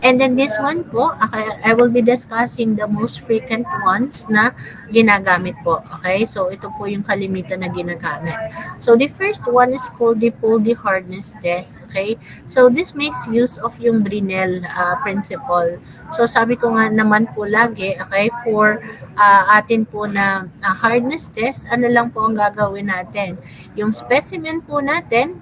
And then this one po, okay, I will be discussing the most frequent ones na ginagamit po. Okay, so ito po yung kalimitan na ginagamit. So the first one is called the Poldy hardness test. Okay, so this makes use of yung Brinell principle. So sabi ko nga naman po lagi, okay, for atin po na hardness test, ano lang po ang gagawin natin? Yung specimen po natin,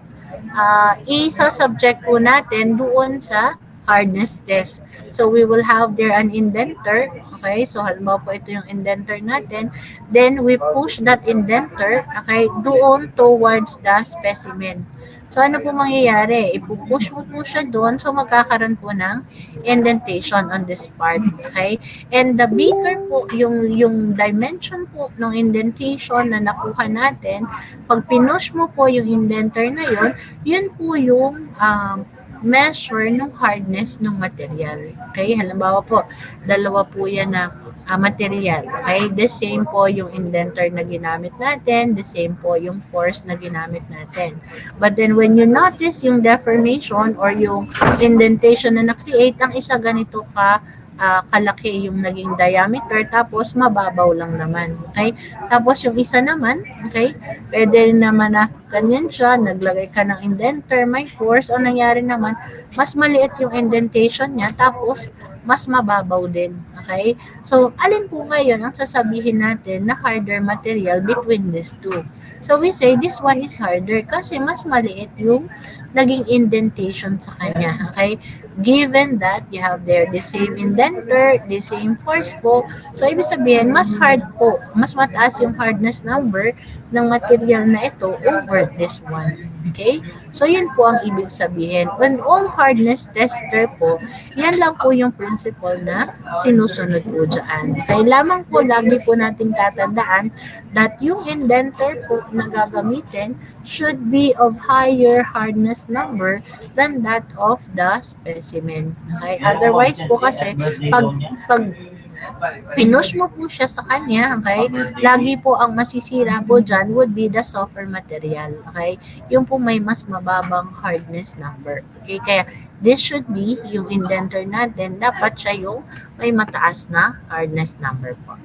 isa-subject po natin doon sa hardness test. So we will have there an indenter. Okay, so halimbawa po ito yung indenter natin. Then we push that indenter, okay, doon towards the specimen. So ano po mangyayari? Ipupush mo po siya doon, so magkakaroon po ng indentation on this part. Okay? And the bigger po, yung dimension po ng indentation na nakuha natin, pag pinush mo po yung indenter na yun po yung measure ng hardness ng material. Okay? Halimbawa po, dalawa po yan na material. Okay? The same po yung indenter na ginamit natin, the same po yung force na ginamit natin. But then when you notice yung deformation or yung indentation na na-create, ang isa ganito kalaki yung naging diameter, tapos mababaw lang naman. Okay? Tapos yung isa naman, okay, pwede naman na ganyan siya, naglagay ka ng indenter, may force, o nangyari naman, mas maliit yung indentation niya, tapos mas mababaw din. Okay? So, alin po ngayon ang sasabihin natin na harder material between these two? So, we say this one is harder kasi mas maliit yung naging indentation sa kanya. Okay? Given that you have there the same indenter, the same force po, so ibig sabihin, mas hard po, mas mataas yung hardness number ng material na ito over this one. Okay? So, yun po ang ibig sabihin. When all hardness tester po, yan lang po yung principle na sinusunod po dyan. Kaya lamang po, lagi po natin tatandaan that yung indenter po na gagamitin should be of higher hardness number than that of the specimen. Okay? Otherwise po kasi, pag pinush mo po siya sa kanya, okay, lagi po ang masisira po dyan would be the softer material. Okay? Yung po may mas mababang hardness number. Okay? Kaya this should be yung indenter natin, dapat siya yung may mataas na hardness number po.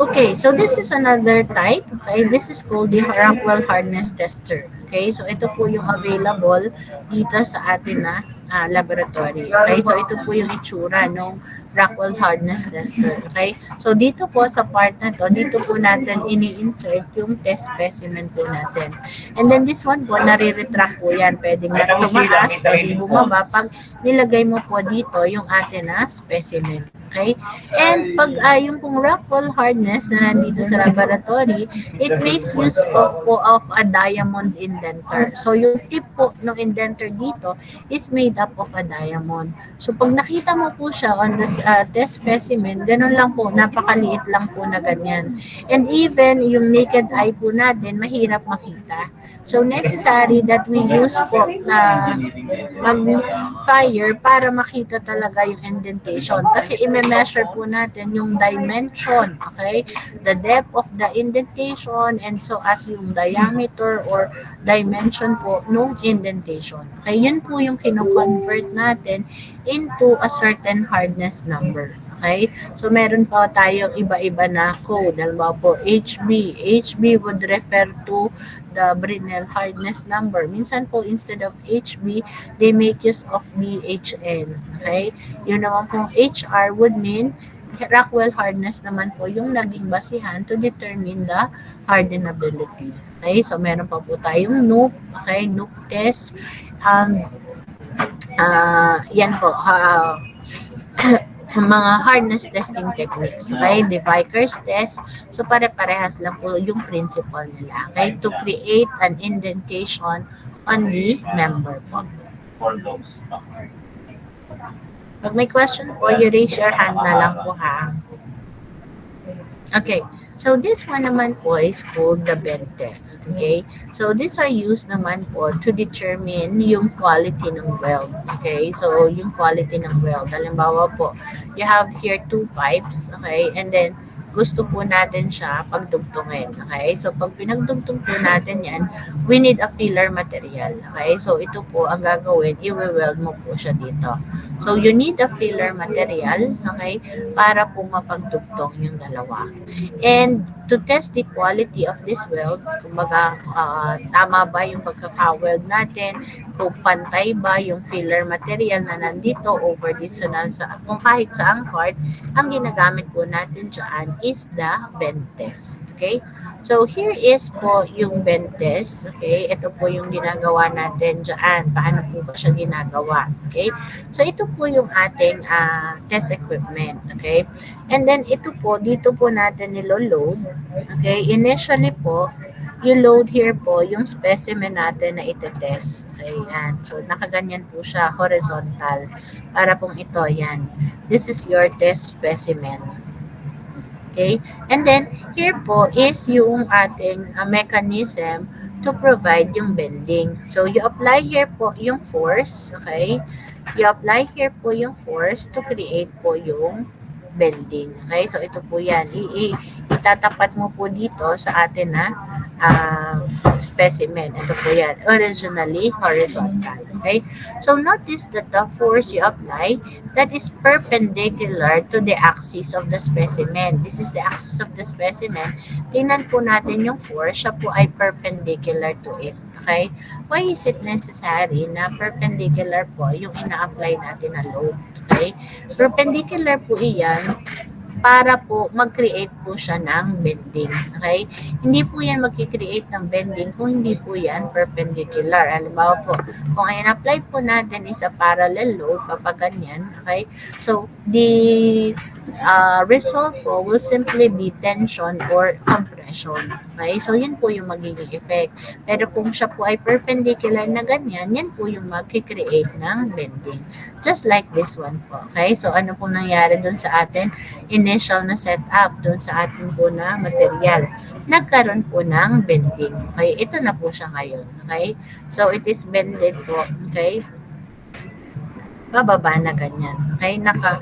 Okay, so this is another type. Okay, this is called the Rockwell hardness tester. Okay, so ito po yung available dito sa atin na laboratory. Okay, so ito po yung itsura ng Rockwell hardness tester. Okay, so dito po sa part na to, dito po natin ini-insert yung test specimen po natin. And then this one po, nare-retract po yan. Pwedeng tumaas, pwedeng bumaba. Pag nilagay mo po dito yung atin na specimen. Okay? And pag yung pong Rockwell hardness na nandito sa laboratory, it makes use of a diamond indenter. So yung tip po ng indenter dito is made up of a diamond. So pag nakita mo po siya on the test specimen, ganun lang po, napakaliit lang po na ganyan. And even yung naked eye po natin, mahirap makita. So necessary that we use po mag-fire para makita talaga yung indentation. Kasi i-measure po natin yung dimension, okay? The depth of the indentation and so as yung diameter or dimension po nung indentation. Okay, yun po yung kino-convert natin into a certain hardness number. Okay? So, meron pa tayong iba-iba na code. Halimbawa po, HB. HB would refer to the Brinell hardness number. Minsan po, instead of HB, they make use of BHN. Okay? Yun naman pong HR would mean Rockwell hardness naman po yung naging basihan to determine the hardenability. Okay? So, meron pa po tayong NUC. Okay? NUC test. Yan po. Mga hardness testing techniques, okay? The Vickers test. So, pare-parehas lang po yung principle nila, okay? To create an indentation on the member po. Pag may question po, you raise your hand na lang po, ha? Okay. So this one naman po is called the bend test. Okay? So these are used naman po to determine yung quality ng weld. Okay? So yung quality ng weld. Halimbawa po, you have here two pipes. Okay? And then gusto po natin siya pagdugtungin. Okay? So pag pinagdugtong po natin yan, we need a filler material. Okay? So ito po ang gagawin, i-weld mo po siya dito. So you need a filler material, okay, para po mapagdugtong yung dalawa. And to test the quality of this weld, kumbaga tama ba yung pagkaka-weld natin, kung pantay ba yung filler material na nandito over dito na sa, kung kahit saang part, ang ginagamit po natin dyan is the bend test. Okay? So here is po yung bend test. Okay? Ito po yung ginagawa natin dyan. Paano po ba siya ginagawa? Okay? So ito po yung ating test equipment. Okay? And then ito po, dito po natin nilo-load. Okay? Initially po, you load here po yung specimen natin na itetest. Okay, yan. So, nakaganyan po siya, horizontal. Para pong ito, yan. This is your test specimen. Okay? And then, here po is yung ating mechanism to provide yung bending. So, you apply here po yung force. Okay? You apply here po yung force to create po yung bending. Okay? So, ito po yan. Itatapat mo po dito sa atin na specimen. Ito po yan. Originally horizontal. Okay? So, notice that the force you apply, that is perpendicular to the axis of the specimen. This is the axis of the specimen. Tingnan po natin yung force. Siya po ay perpendicular to it. Okay? Why is it necessary na perpendicular po yung ina-apply natin na load? Okay? Perpendicular po iyan para po mag-create po siya ng bending. Okay? Hindi po yan mag-create ng bending kung hindi po yan perpendicular. Halimbawa po, kung ang in-apply po natin is a parallel load, papaganyan, okay? So, the result po will simply be tension or compression. Okay? So, yun po yung magiging effect. Pero kung siya po ay perpendicular na ganyan, yan po yung mag-create ng bending. Just like this one po. Okay? So, ano po nangyari dun sa atin? Initial na setup dun sa atin po na material. Nagkaroon po ng bending. Okay? Ito na po siya ngayon. Okay? So, it is bended po. Okay? Bababa na ganyan. Okay? Naka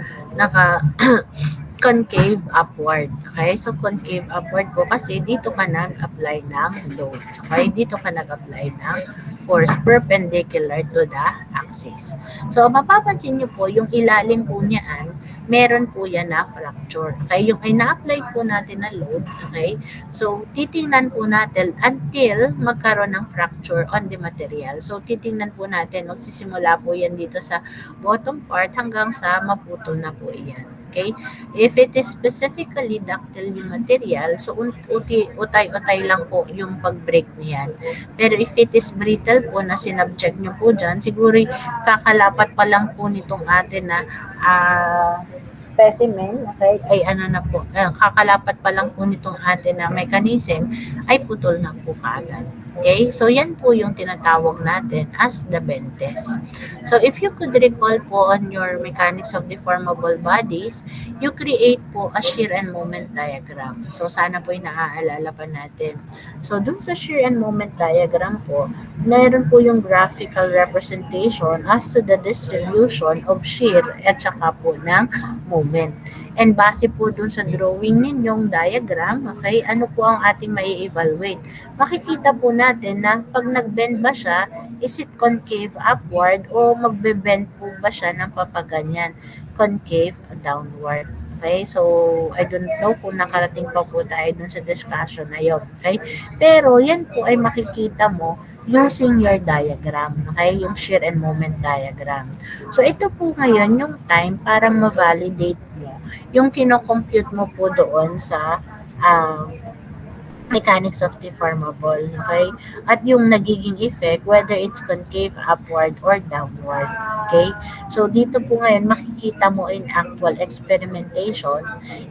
concave upward. Okay? So, concave upward po kasi dito ka nag-apply ng load. Okay? Dito ka nag-apply ng force perpendicular to the axis. So, mapapansin nyo po, yung ilalim po niyan, meron po yan na fracture. Okay? Yung ay na-apply po natin na load. Okay? So, titingnan po natin until magkaroon ng fracture on the material. So, titingnan po natin, magsisimula po yan dito sa bottom part hanggang sa maputol na po yan. Okay? If it is specifically ductile yung material, so utay-utay lang po yung pag-break niyan. Pero if it is brittle po na sinubject nyo po dyan, siguro kakalapat pa lang po nitong atin na specimen, okay, ay ano na po, kakalapat pa lang po nitong atin na mechanism, ay putol na po kaagad. Okay? So, yan po yung tinatawag natin as the bend test. So, if you could recall po on your mechanics of deformable bodies, you create po a shear and moment diagram. So, sana po yung naaalala pa natin. So, dun sa shear and moment diagram po, mayroon po yung graphical representation as to the distribution of shear at saka po ng moment. And base po dun sa drawing ninyong diagram, okay, ano po ang ating mai-evaluate? Makikita po natin na pag nag-bend ba siya, is it concave upward o magbe-bend po ba siya ng papaganyan? Concave downward. Okay, so I don't know kung nakarating pa po tayo dun sa discussion na yun. Okay, pero yan po ay makikita mo using your diagram, okay? Yung shear and moment diagram. So, ito po ngayon yung time para ma-validate mo yung kino-compute mo po doon sa mechanics of deformable, okay? At yung nagiging effect, whether it's concave, upward, or downward, okay? So, dito po ngayon, makikita mo in actual experimentation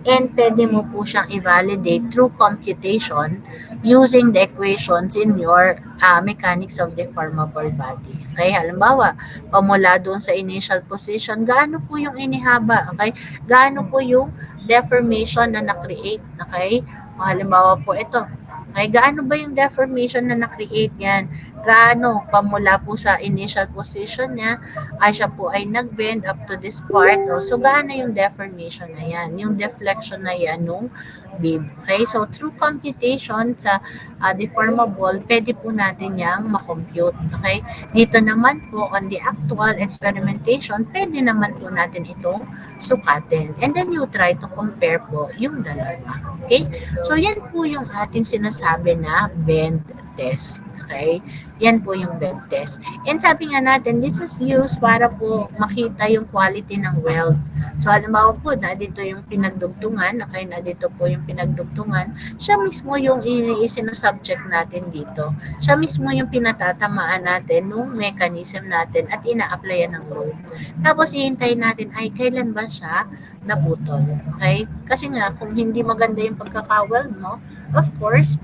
and pwede mo po siyang i-validate through computation using the equations in your mechanics of deformable body. Okay, halimbawa, pamula doon sa initial position, gaano po yung inihaba, okay? Gaano po yung deformation na na-create, okay? O, halimbawa po ito. Okay, gaano ba yung deformation na na-create yan? Gaano pamula po sa initial position niya, ay siya po ay nag-bend up to this part. O, so, gaano yung deformation na yan? Yung deflection na yan nung bib. Okay, so through computation sa deformable, pwede po natin yang makompute. Okay, dito naman po on the actual experimentation, pwede naman po natin itong sukatin. And then you try to compare po yung dalawa. Okay, so yan po yung ating sinasabi na bend test. Okay, yan po yung bend test. And sabi nga natin, this is used para po makita yung quality ng weld. So, halimbawa po, na dito yung pinagdugtungan, okay, na dito po yung pinagdugtungan, siya mismo yung isinasubject natin dito. Siya mismo yung pinatatamaan natin nung mechanism natin at ina-applyan ng load. Tapos, ihintayin natin, ay, kailan ba siya naputol? Okay? Kasi nga, kung hindi maganda yung pagkakaweld mo, of course,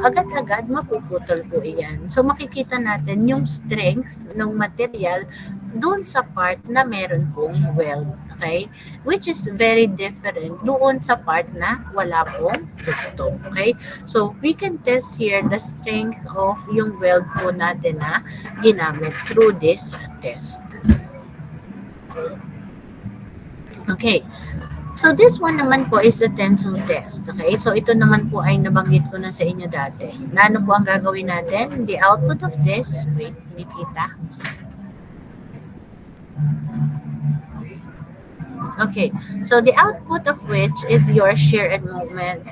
agad-agad mapuputol po iyan. So, makikita natin yung strength ng material doon sa part na meron pong weld. Okay? Which is very different doon sa part na wala pong dugtong. Okay? So, we can test here the strength of yung weld po natin na ginamit through this test. Okay. So, this one naman po is the tensile test. Okay? So, ito naman po ay nabanggit ko na sa inyo dati. Na ano po ang gagawin natin? The output of this, wait, hindi kita. Okay, so the output of which is your shear and moment,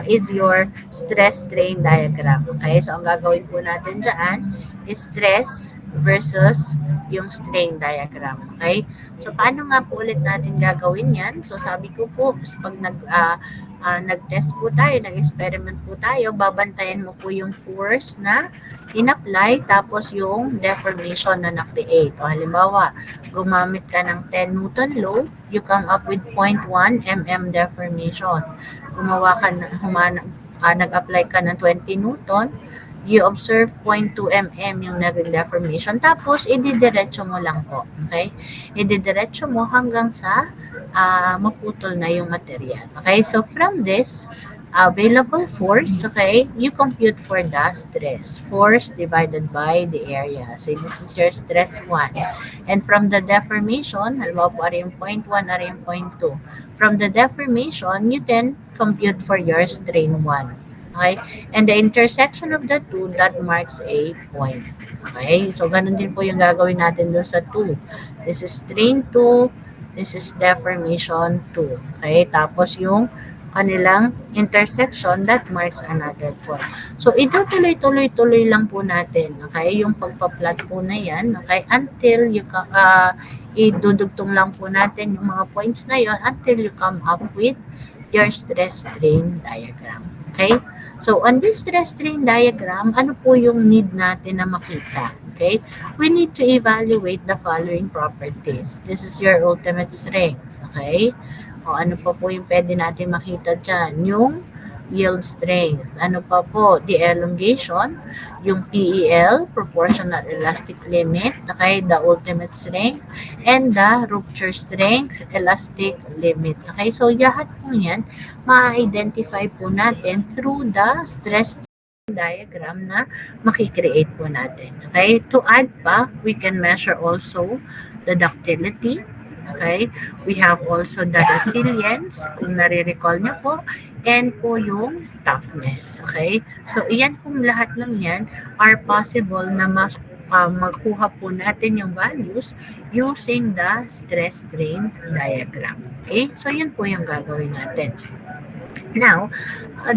is your stress strain diagram. Okay, so ang gagawin po natin dyan is stress versus yung strain diagram. Okay, so paano nga po ulit natin gagawin yan? So sabi ko po, pag nag-test po tayo, nag-experiment po tayo, babantayan mo po yung force na in-apply tapos yung deformation na na-create. O halimbawa, gumamit ka ng 10 Newton load, you come up with 0.1 mm deformation. Nag-apply ka ng 20 Newton, you observe 0.2 mm yung naging deformation. Tapos, ididiretso mo lang po. Okay? Ididiretso mo hanggang sa maputol na yung material. Okay? So, from this, available force, okay, you compute for the stress. Force divided by the area. So, this is your stress 1. And from the deformation, halimbawa po ari yung 0.1, ari yung 0.2. From the deformation, you can compute for your strain 1. Okay? And the intersection of the two, that marks a point. Okay? So, ganun din po yung gagawin natin doon sa 2. This is strain 2. This is deformation 2. Okay? Tapos yung kanilang intersection, that marks another point. So, ito tuloy-tuloy lang po natin. Okay? Yung pagpa-plot po na yan. Okay? Until you idudugtong lang po natin yung mga points na yon until you come up with your stress strain diagram. Okay? So, on this stress strain diagram, ano po yung need natin na makita? Okay? We need to evaluate the following properties. This is your ultimate strength. Okay? O ano pa po yung pwede natin makita dyan? Yung yield strength. Ano pa po? The elongation, yung PEL, proportional elastic limit, okay, the ultimate strength, and the rupture strength, elastic limit. Okay, so lahat po yan, ma-identify po natin through the stress diagram na makikreate po natin. Okay, to add pa, we can measure also the ductility. Okay, we have also the resilience, kung nare-recall niyo po, and po yung toughness. Okay, so iyan pong lahat lang yan are possible na makuha po natin yung values using the stress strain diagram. Okay, so yun po yung gagawin natin. Now,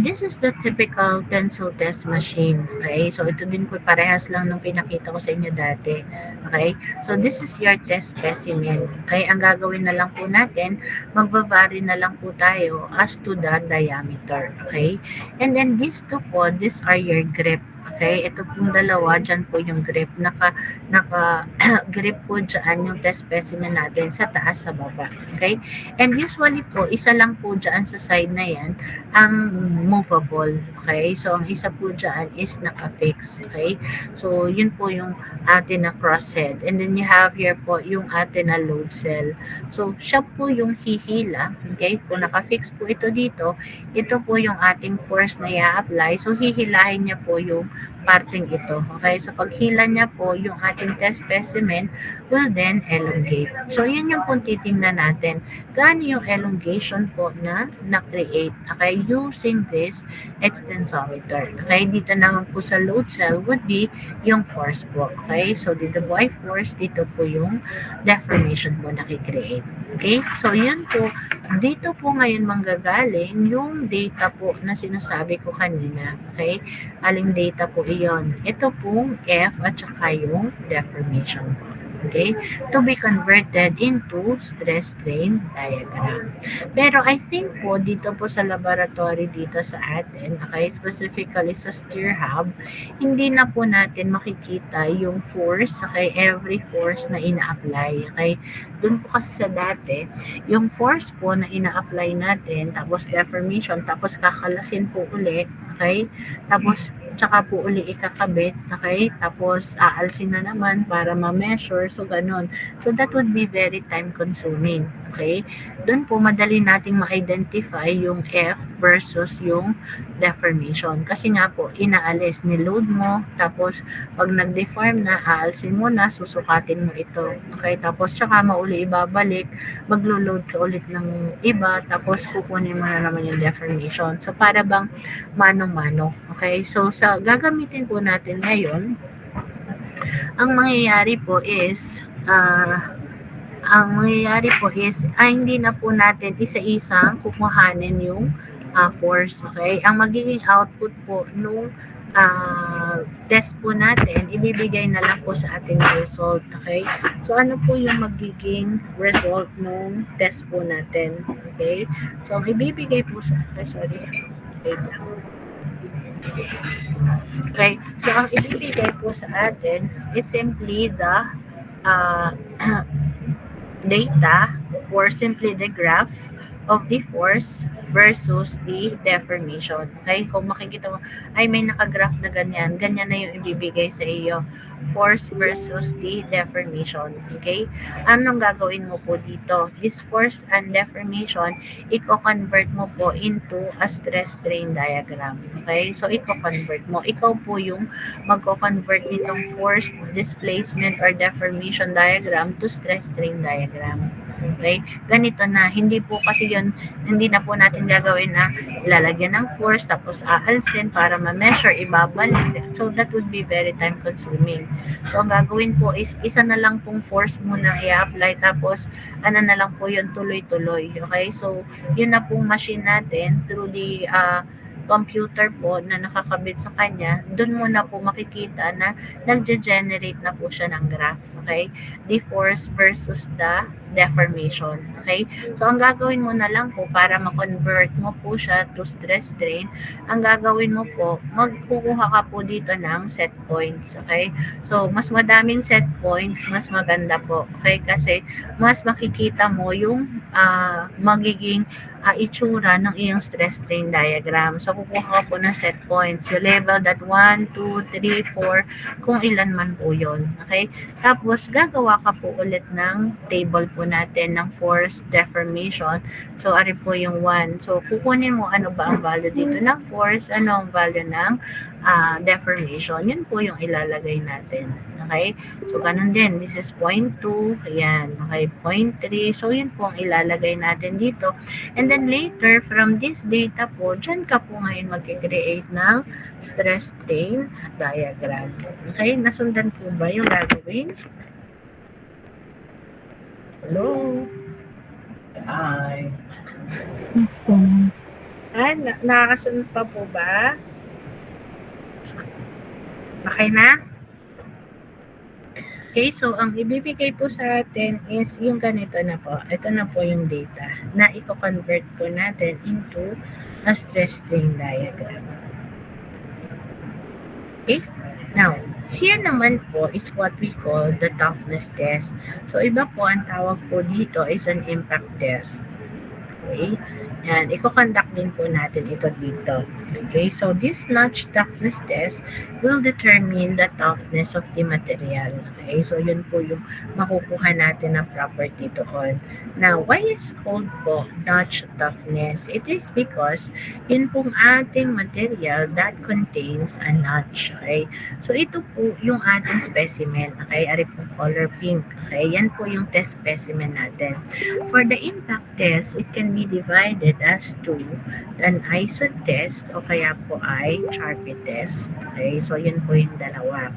this is the typical tensile test machine. Okay, so ito din po parehas lang nung pinakita ko sa inyo dati. Okay, so this is your test specimen. Okay, ang gagawin na lang po natin, magva-vary na lang po tayo as to the diameter. Okay, and then these two po, these are your grip. Okay, ito pong dalawa, dyan po yung grip. Grip po dyan yung test specimen natin sa taas, sa baba. Okay? And usually po, isa lang po dyan sa side na yan ang movable. Okay? So, ang isa po dyan is naka-fix. Okay? So, yun po yung atin na crosshead. And then you have here po yung atin na load cell. So, siya po yung hihila. Okay? Kung naka-fix po ito dito, ito po yung ating force na i-apply. So, hihilahin niya po yung parting ito. Okay? So, pag hila niya po, yung ating test specimen will then elongate. So, yun yung kung titingnan natin. Gaano yung elongation po na na-create. Okay? Using this extensometer. Okay? Dito naman po sa load cell would be yung force po. Okay? So, dito po ay force. Dito po yung deformation po na-create. Okay? So, yun po. Dito po ngayon manggagaling yung data po na sinasabi ko kanina. Okay? Aling data po iyon. Ito pong F at saka yung deformation po. Okay? To be converted into stress-strain diagram. Pero I think po, dito po sa laboratory dito sa atin, okay, specifically sa steer hub, hindi na po natin makikita yung force, okay, every force na ina-apply. Okay? Doon po kasi sa dati, yung force po na ina-apply natin, tapos deformation, tapos kakalasin po uli, okay? Tapos tsaka po uli ikakabit, okay? Tapos aalsin na naman para ma-measure, so ganun. So that would be very time consuming, okay? Doon po madali nating ma-identify yung F versus yung deformation. Kasi nga po, inaalis, niload mo, tapos pag nag-deform na, aalsin mo na, susukatin mo ito, okay? Tapos tsaka mauli ibabalik, maglo-load ka ulit ng iba, tapos kukunin mo na naman yung deformation. So para bang mano-mano, okay? So sa gagamitin po natin ngayon, ang mangyayari po is hindi na po natin isa-isang kukuhanin yung force, okay? Ang magiging output po nung test po natin, ibibigay na lang po sa ating result, okay? So ano po yung magiging result nung test po natin, okay? So ang ibibigay po sa wait lang. Okay, so ang ibibigay po sa atin is simply the data or simply the graph of the force versus the deformation. Okay, kung makikita mo, ay may nakagraph na ganyan, ganyan na yung ibibigay sa iyo. Force versus the deformation. Okay, anong gagawin mo po dito? This force and deformation, i-convert mo po into a stress-strain diagram. Okay, so i-convert mo. Ikaw po yung magko-convert nitong force, displacement, or deformation diagram to stress-strain diagram. Okay? Ganito na. Hindi po kasi yun, hindi na po natin gagawin na lalagyan ng force, tapos aalsin para ma-measure, ibabalik. So, that would be very time consuming. So, ang gagawin po is, isa na lang pong force muna i-apply, tapos, ano na lang po yun, tuloy-tuloy. Okay? So, yun na pong machine natin through the computer po na nakakabit sa kanya, doon mo na po makikita na nagge-generate na po siya ng graph, okay? The force versus the deformation, okay? So, ang gagawin mo na lang po para ma-convert mo po siya to stress strain, ang gagawin mo po, magkukuha ka po dito ng set points, okay? So, mas madaming set points, mas maganda po, okay? Kasi, mas makikita mo yung magiging itsura ng iyong stress strain diagram. So, kukuha ka po ng set points. You label that 1, 2, 3, 4, kung ilan man po yun. Okay? Tapos, gagawa ka po ulit ng table po natin ng force deformation. So, ari po yung 1. So, kukunin mo ano ba ang value dito ng force, ano ang value ng deformation. Yun po yung ilalagay natin. Okay? So, ganun din. This is 0.2. Ayan. Okay, 0.3. So, yun po ang ilalagay natin dito. And then later, from this data po, dyan ka po ngayon mag-create ng stress strain diagram. Okay? Nasundan po ba yung gagawin? Hello? Hi. Yes po. Nakakasunod pa po ba? Okay na? Okay, so ang ibibigay po sa atin is yung ganito na po. Ito na po yung data na i-convert po natin into a stress strain diagram. Okay? Now, here naman po is what we call the toughness test. So, iba po ang tawag po dito is an impact test. Okay? Yan, i-conduct din po natin ito dito. Okay, so this notch toughness test will determine the toughness of the material. Okay, so yun po yung makukuha natin na property doon. Now, why is called po notch toughness? It is because yun pong ating material that contains a notch. Okay, so ito po yung ating specimen. Okay, ari po color pink. Okay, yan po yung test specimen natin. For the impact test, it can be divided as to an ISO test o kaya po ay Sharpie test. Okay, so yun po yung dalawa.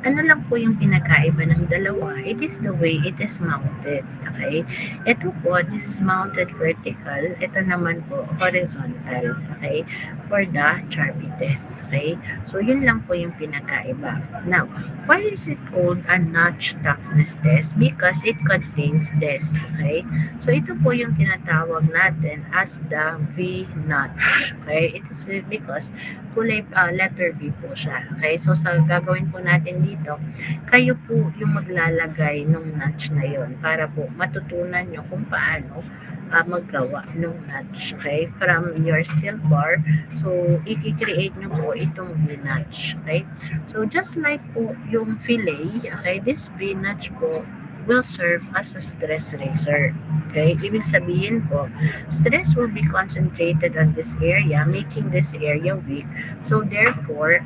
Ano lang po yung pinakaiba ng dalawa? It is the way it is mounted. Okay, ito po, this is mounted vertical. Ito naman po, horizontal. Okay, for the Sharpie test. Okay, so yun lang po yung pinakaiba. Now, why is it called a notch toughness test? Because it contains this. Okay, so ito po yung tinatawag natin as the V notch. Okay, it is because kulay letter V po siya. Okay, so sa gagawin po natin dito, kayo po yung maglalagay ng notch na yon para po matutunan nyo kung paano maggawa ng notch. Okay, from your steel bar, so i-create nyo po itong V notch. Okay, so just like po yung fillet, okay, this V notch po will serve as a stress razor. Okay? Ibig sabihin po, stress will be concentrated on this area, making this area weak. So, therefore,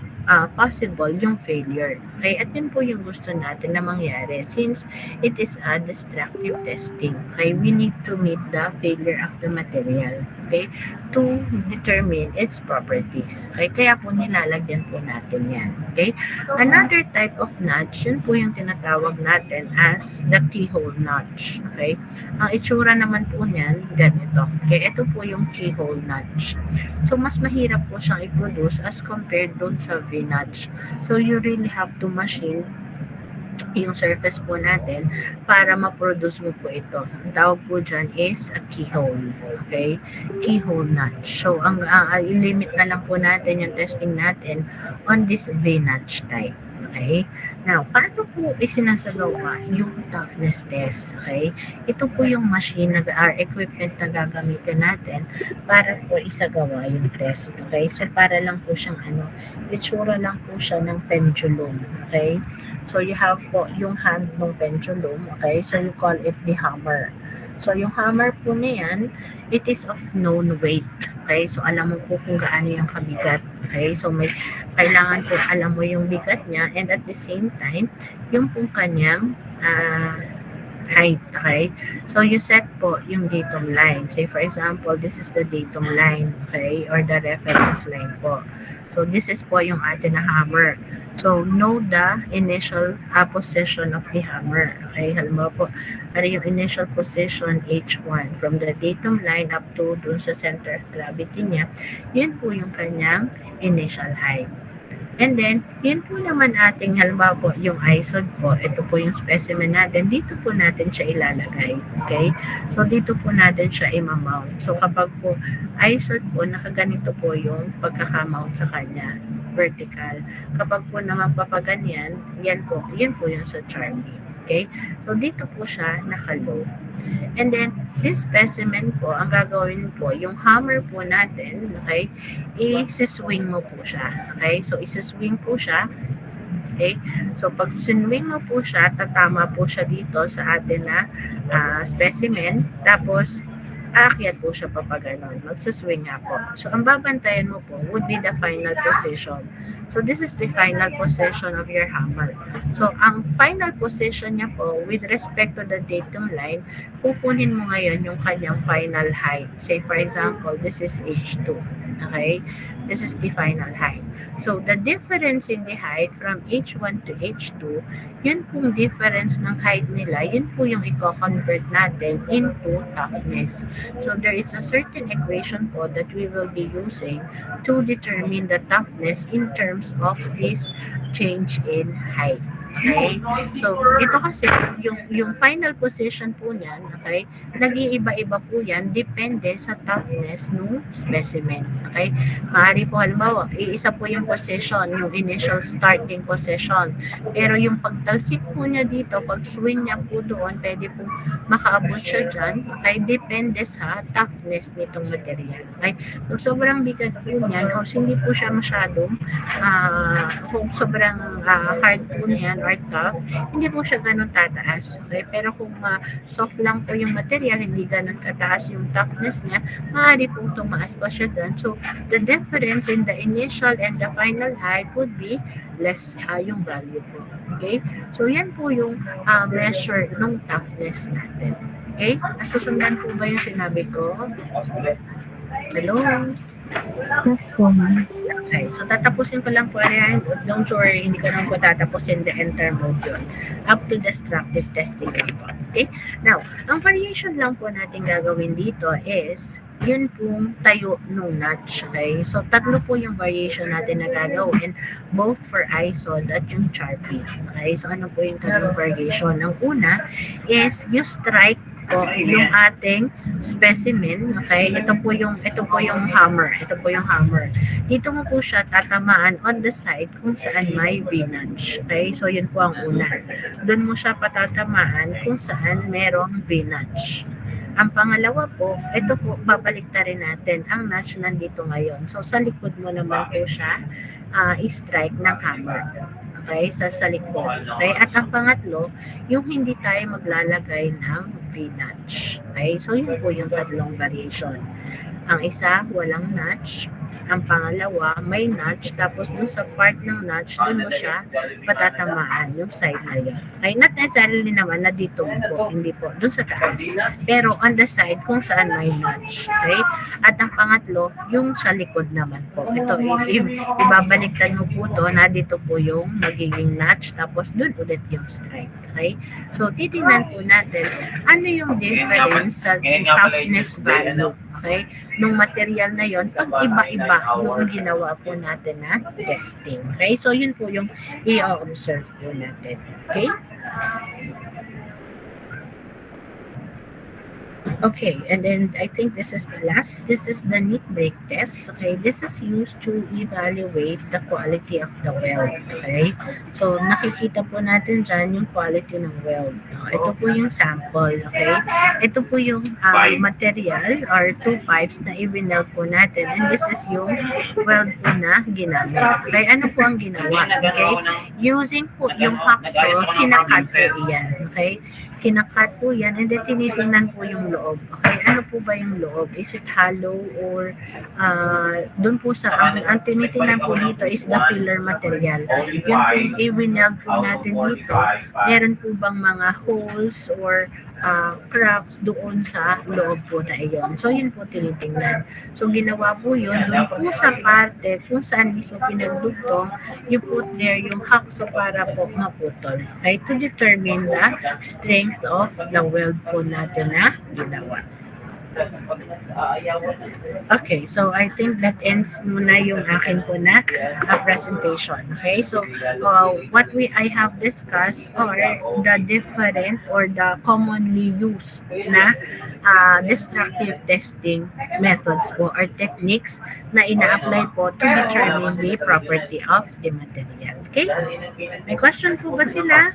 possible yung failure. Okay? At yun po yung gusto natin na mangyari since it is a destructive testing. Okay? We need to meet the failure of the material. Okay? To determine its properties. Okay? Kaya po nilalagyan po natin yan. Okay? Another type of notch, yun po yung tinatawag natin as the keyhole notch. Okay? Ang itsura naman po niyan, ganito. Okay? Ito po yung keyhole notch. So, mas mahirap po siyang i-produce as compared doon sa V-notch. So, you really have to machine yung surface po natin para ma-produce mo po ito. Ang tawag po dyan is a keyhole. Okay? Keyhole notch. So, ang i-limit na lang po natin yung testing natin on this V-notch type. Okay? Now, paano po isinasagawa yung toughness test? Okay? Ito po yung machine or equipment na gagamitin natin para po isagawa yung test. Okay? So, para lang po siyang itsura lang po siya ng pendulum. Okay? So, you have po yung hand ng pendulum. Okay? So, you call it the hammer. So, yung hammer po na yan, it is of known weight. Okay? So, alam mo po kung gaano yung kabigat. Okay? So, kailangan po alam mo yung bigat niya and at the same time, yung pong kanyang height. Okay? So, you set po yung datum line. Say, for example, this is the datum line. Okay? Or the reference line po. So, this is po yung atin na hammer. So, know the initial position of the hammer. Okay, halimbawa po, ano yung initial position H1 from the datum line up to dun sa center of gravity niya, yun po yung kanyang initial height. And then, yun po naman ating, halimbawa po, yung ISO po, ito po yung specimen natin, dito po natin siya ilalagay. Okay? So, dito po natin siya i-mount. So, kapag po ISO po, nakaganito po yung pagkakamount sa kanya, vertical. Kapag po naman papaganyan, yun po yung sa Charlie. Okay? So, dito po siya nakaload. And then, this specimen po, ang gagawin po, yung hammer po natin, okay, i-swing mo po siya. Okay? So, i-swing po siya. Okay? So, pag swing mo po siya, tatama po siya dito sa atin na specimen. Tapos, aakyat po siya papaganon. Magsaswing nga po. So, ang babantayan mo po would be the final position. So, this is the final position of your hammer. So, ang final position niya po, with respect to the datum line, pupunin mo ngayon yung kanyang final height. Say, for example, this is H2. Okay? This is the final height. So, the difference in the height from H1 to H2, yun pong difference ng height nila, yun po yung i-convert natin into toughness. So, there is a certain equation po that we will be using to determine the toughness in terms of this change in height. Okay? So, ito kasi, yung final position po niyan, okay, nag-iiba-iba po yan, depende sa toughness ng specimen. Okay? Maaari po, halimbawa, iisa po yung position, yung initial starting position. Pero yung pagtalsik po niya dito, pag swing niya po doon, pwede po makaabot siya dyan. Okay? Depende sa toughness nitong material. Okay? So, sobrang bigat po niyan, o hindi po siya masyadong kung sobrang hard po niyan or tough, hindi po siya ganun tataas. Okay? Pero kung soft lang po yung material, hindi ganun kataas yung toughness niya, maaari po tumaas pa siya dun. So, the difference in the initial and the final height would be less yung value po. Okay? So, yan po yung measure ng toughness natin. Okay? Nasusundan po ba yung sinabi ko? Hello? Yes po, ma'am. Okay, so tatapusin ko lang po yan. Don't worry, hindi ko naman po tatapusin the entire module up to destructive testing lang po. Okay? Now, ang variation lang po natin gagawin dito is yun pong tayo nung notch. Okay? So, tatlo po yung variation natin na gagawin both for ISOD at yung Sharpie. Okay? So, ano po yung tatlong variation? Ang una is you strike po yung ating specimen, okay? Ito po yung hammer. Ito po yung hammer. Dito mo po siya tatamaan on the side kung saan may V-notch. Okay? So, yun po ang una. Doon mo siya patatamaan kung saan merong V-notch. Ang pangalawa po, ito po, babaliktarin natin. Ang notch nandito ngayon. So, sa likod mo naman po siya i-strike ng hammer. Okay? Sa likod. Okay? At ang pangatlo, yung hindi tayo maglalagay ng V-notch. Okay? So, yun po yung tatlong variation. Ang isa, walang notch. Ang pangalawa, may notch. Tapos, dun sa part ng notch, dun mo siya patatamaan yung side na yun. Okay? Not necessarily naman na dito po. Hindi po. Dun sa taas. Pero, on the side, kung saan may notch. Okay? At ang pangatlo, yung sa likod naman po. Ito, ibabaliktad mo po to na dito po yung magiging notch. Tapos, dun ulit yung strike. Okay? So, titingnan po natin ano yung difference sa toughness value. Okay? Nung material na yon, pag iba-iba yung ginawa po natin na testing. Okay? So, yun po yung i-observe po natin. Okay? Okay, and then I think this is the last. This is the neat break test. Okay, this is used to evaluate the quality of the weld. Okay, so nakikita po natin dyan yung quality ng weld. Ito po yung sample. Okay, ito po yung material or two pipes na i-weld po natin. And this is yung weld po na ginamit. Okay, ano po ang ginawa? Okay, using po yung hacksaw, kinakat po yan. Okay, kinakat po yan and then tinitingnan po yung loob. Okay, ano po ba yung loob? Is it hollow or doon po sa ang tinitingnan po dito is the filler material. Yung po i-weld po natin dito, meron po bang mga holes or cracks doon sa loob po na iyon. So, yun po tinitingnan. So, ginawa po yun doon po sa parte kung saan mismo pinagdugtong, you put there yung hacksaw para po maputol. Okay? To determine the strength of the weld po natin na ginawa. Okay, so I think that ends muna yung akin po na presentation. Okay, so what I have discussed are the different or the commonly used na destructive testing methods po or techniques na ina-apply po to determine the property of the material. Okay, may question po ba sila?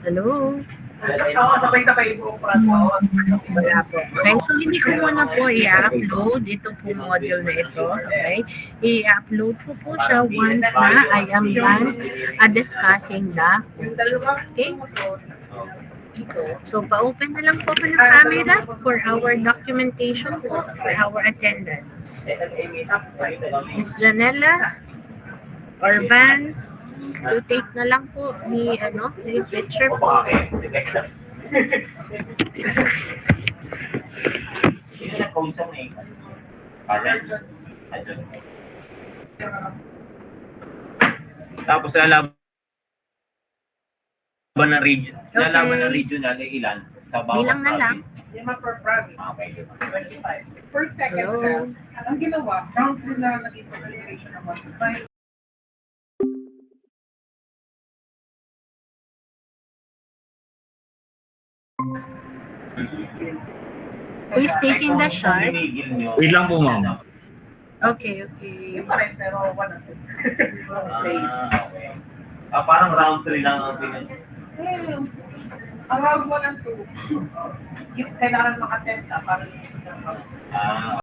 Hello? Sabay-sabay po. Wala po. Okay, so hindi ko muna po i-upload ito po module na ito. Okay, i-upload po siya once na I am done discussing the okay. So, pa-open na lang po ng camera for our documentation po, for our attendance. Miss Janella, Orban, you take na lang po ni picture po. Tapos lalaban ng region. Okay. Lalaban ng regional ilan sa bawat Bilang na lang. Lima per province. Okay. 25. Per second, Hello. sir. Ang ginawa, round 2 na nag-isa ng 1.5. Who is taking the shot? Pinigil nyo. Wait lang po, ma'am. Okay, okay. Yung pa rin, pero 1 and 2. Place. Okay. Parang round 3 lang ang pinag... Ang round 1 and 2, yung kailangan makatensa para yung Ah,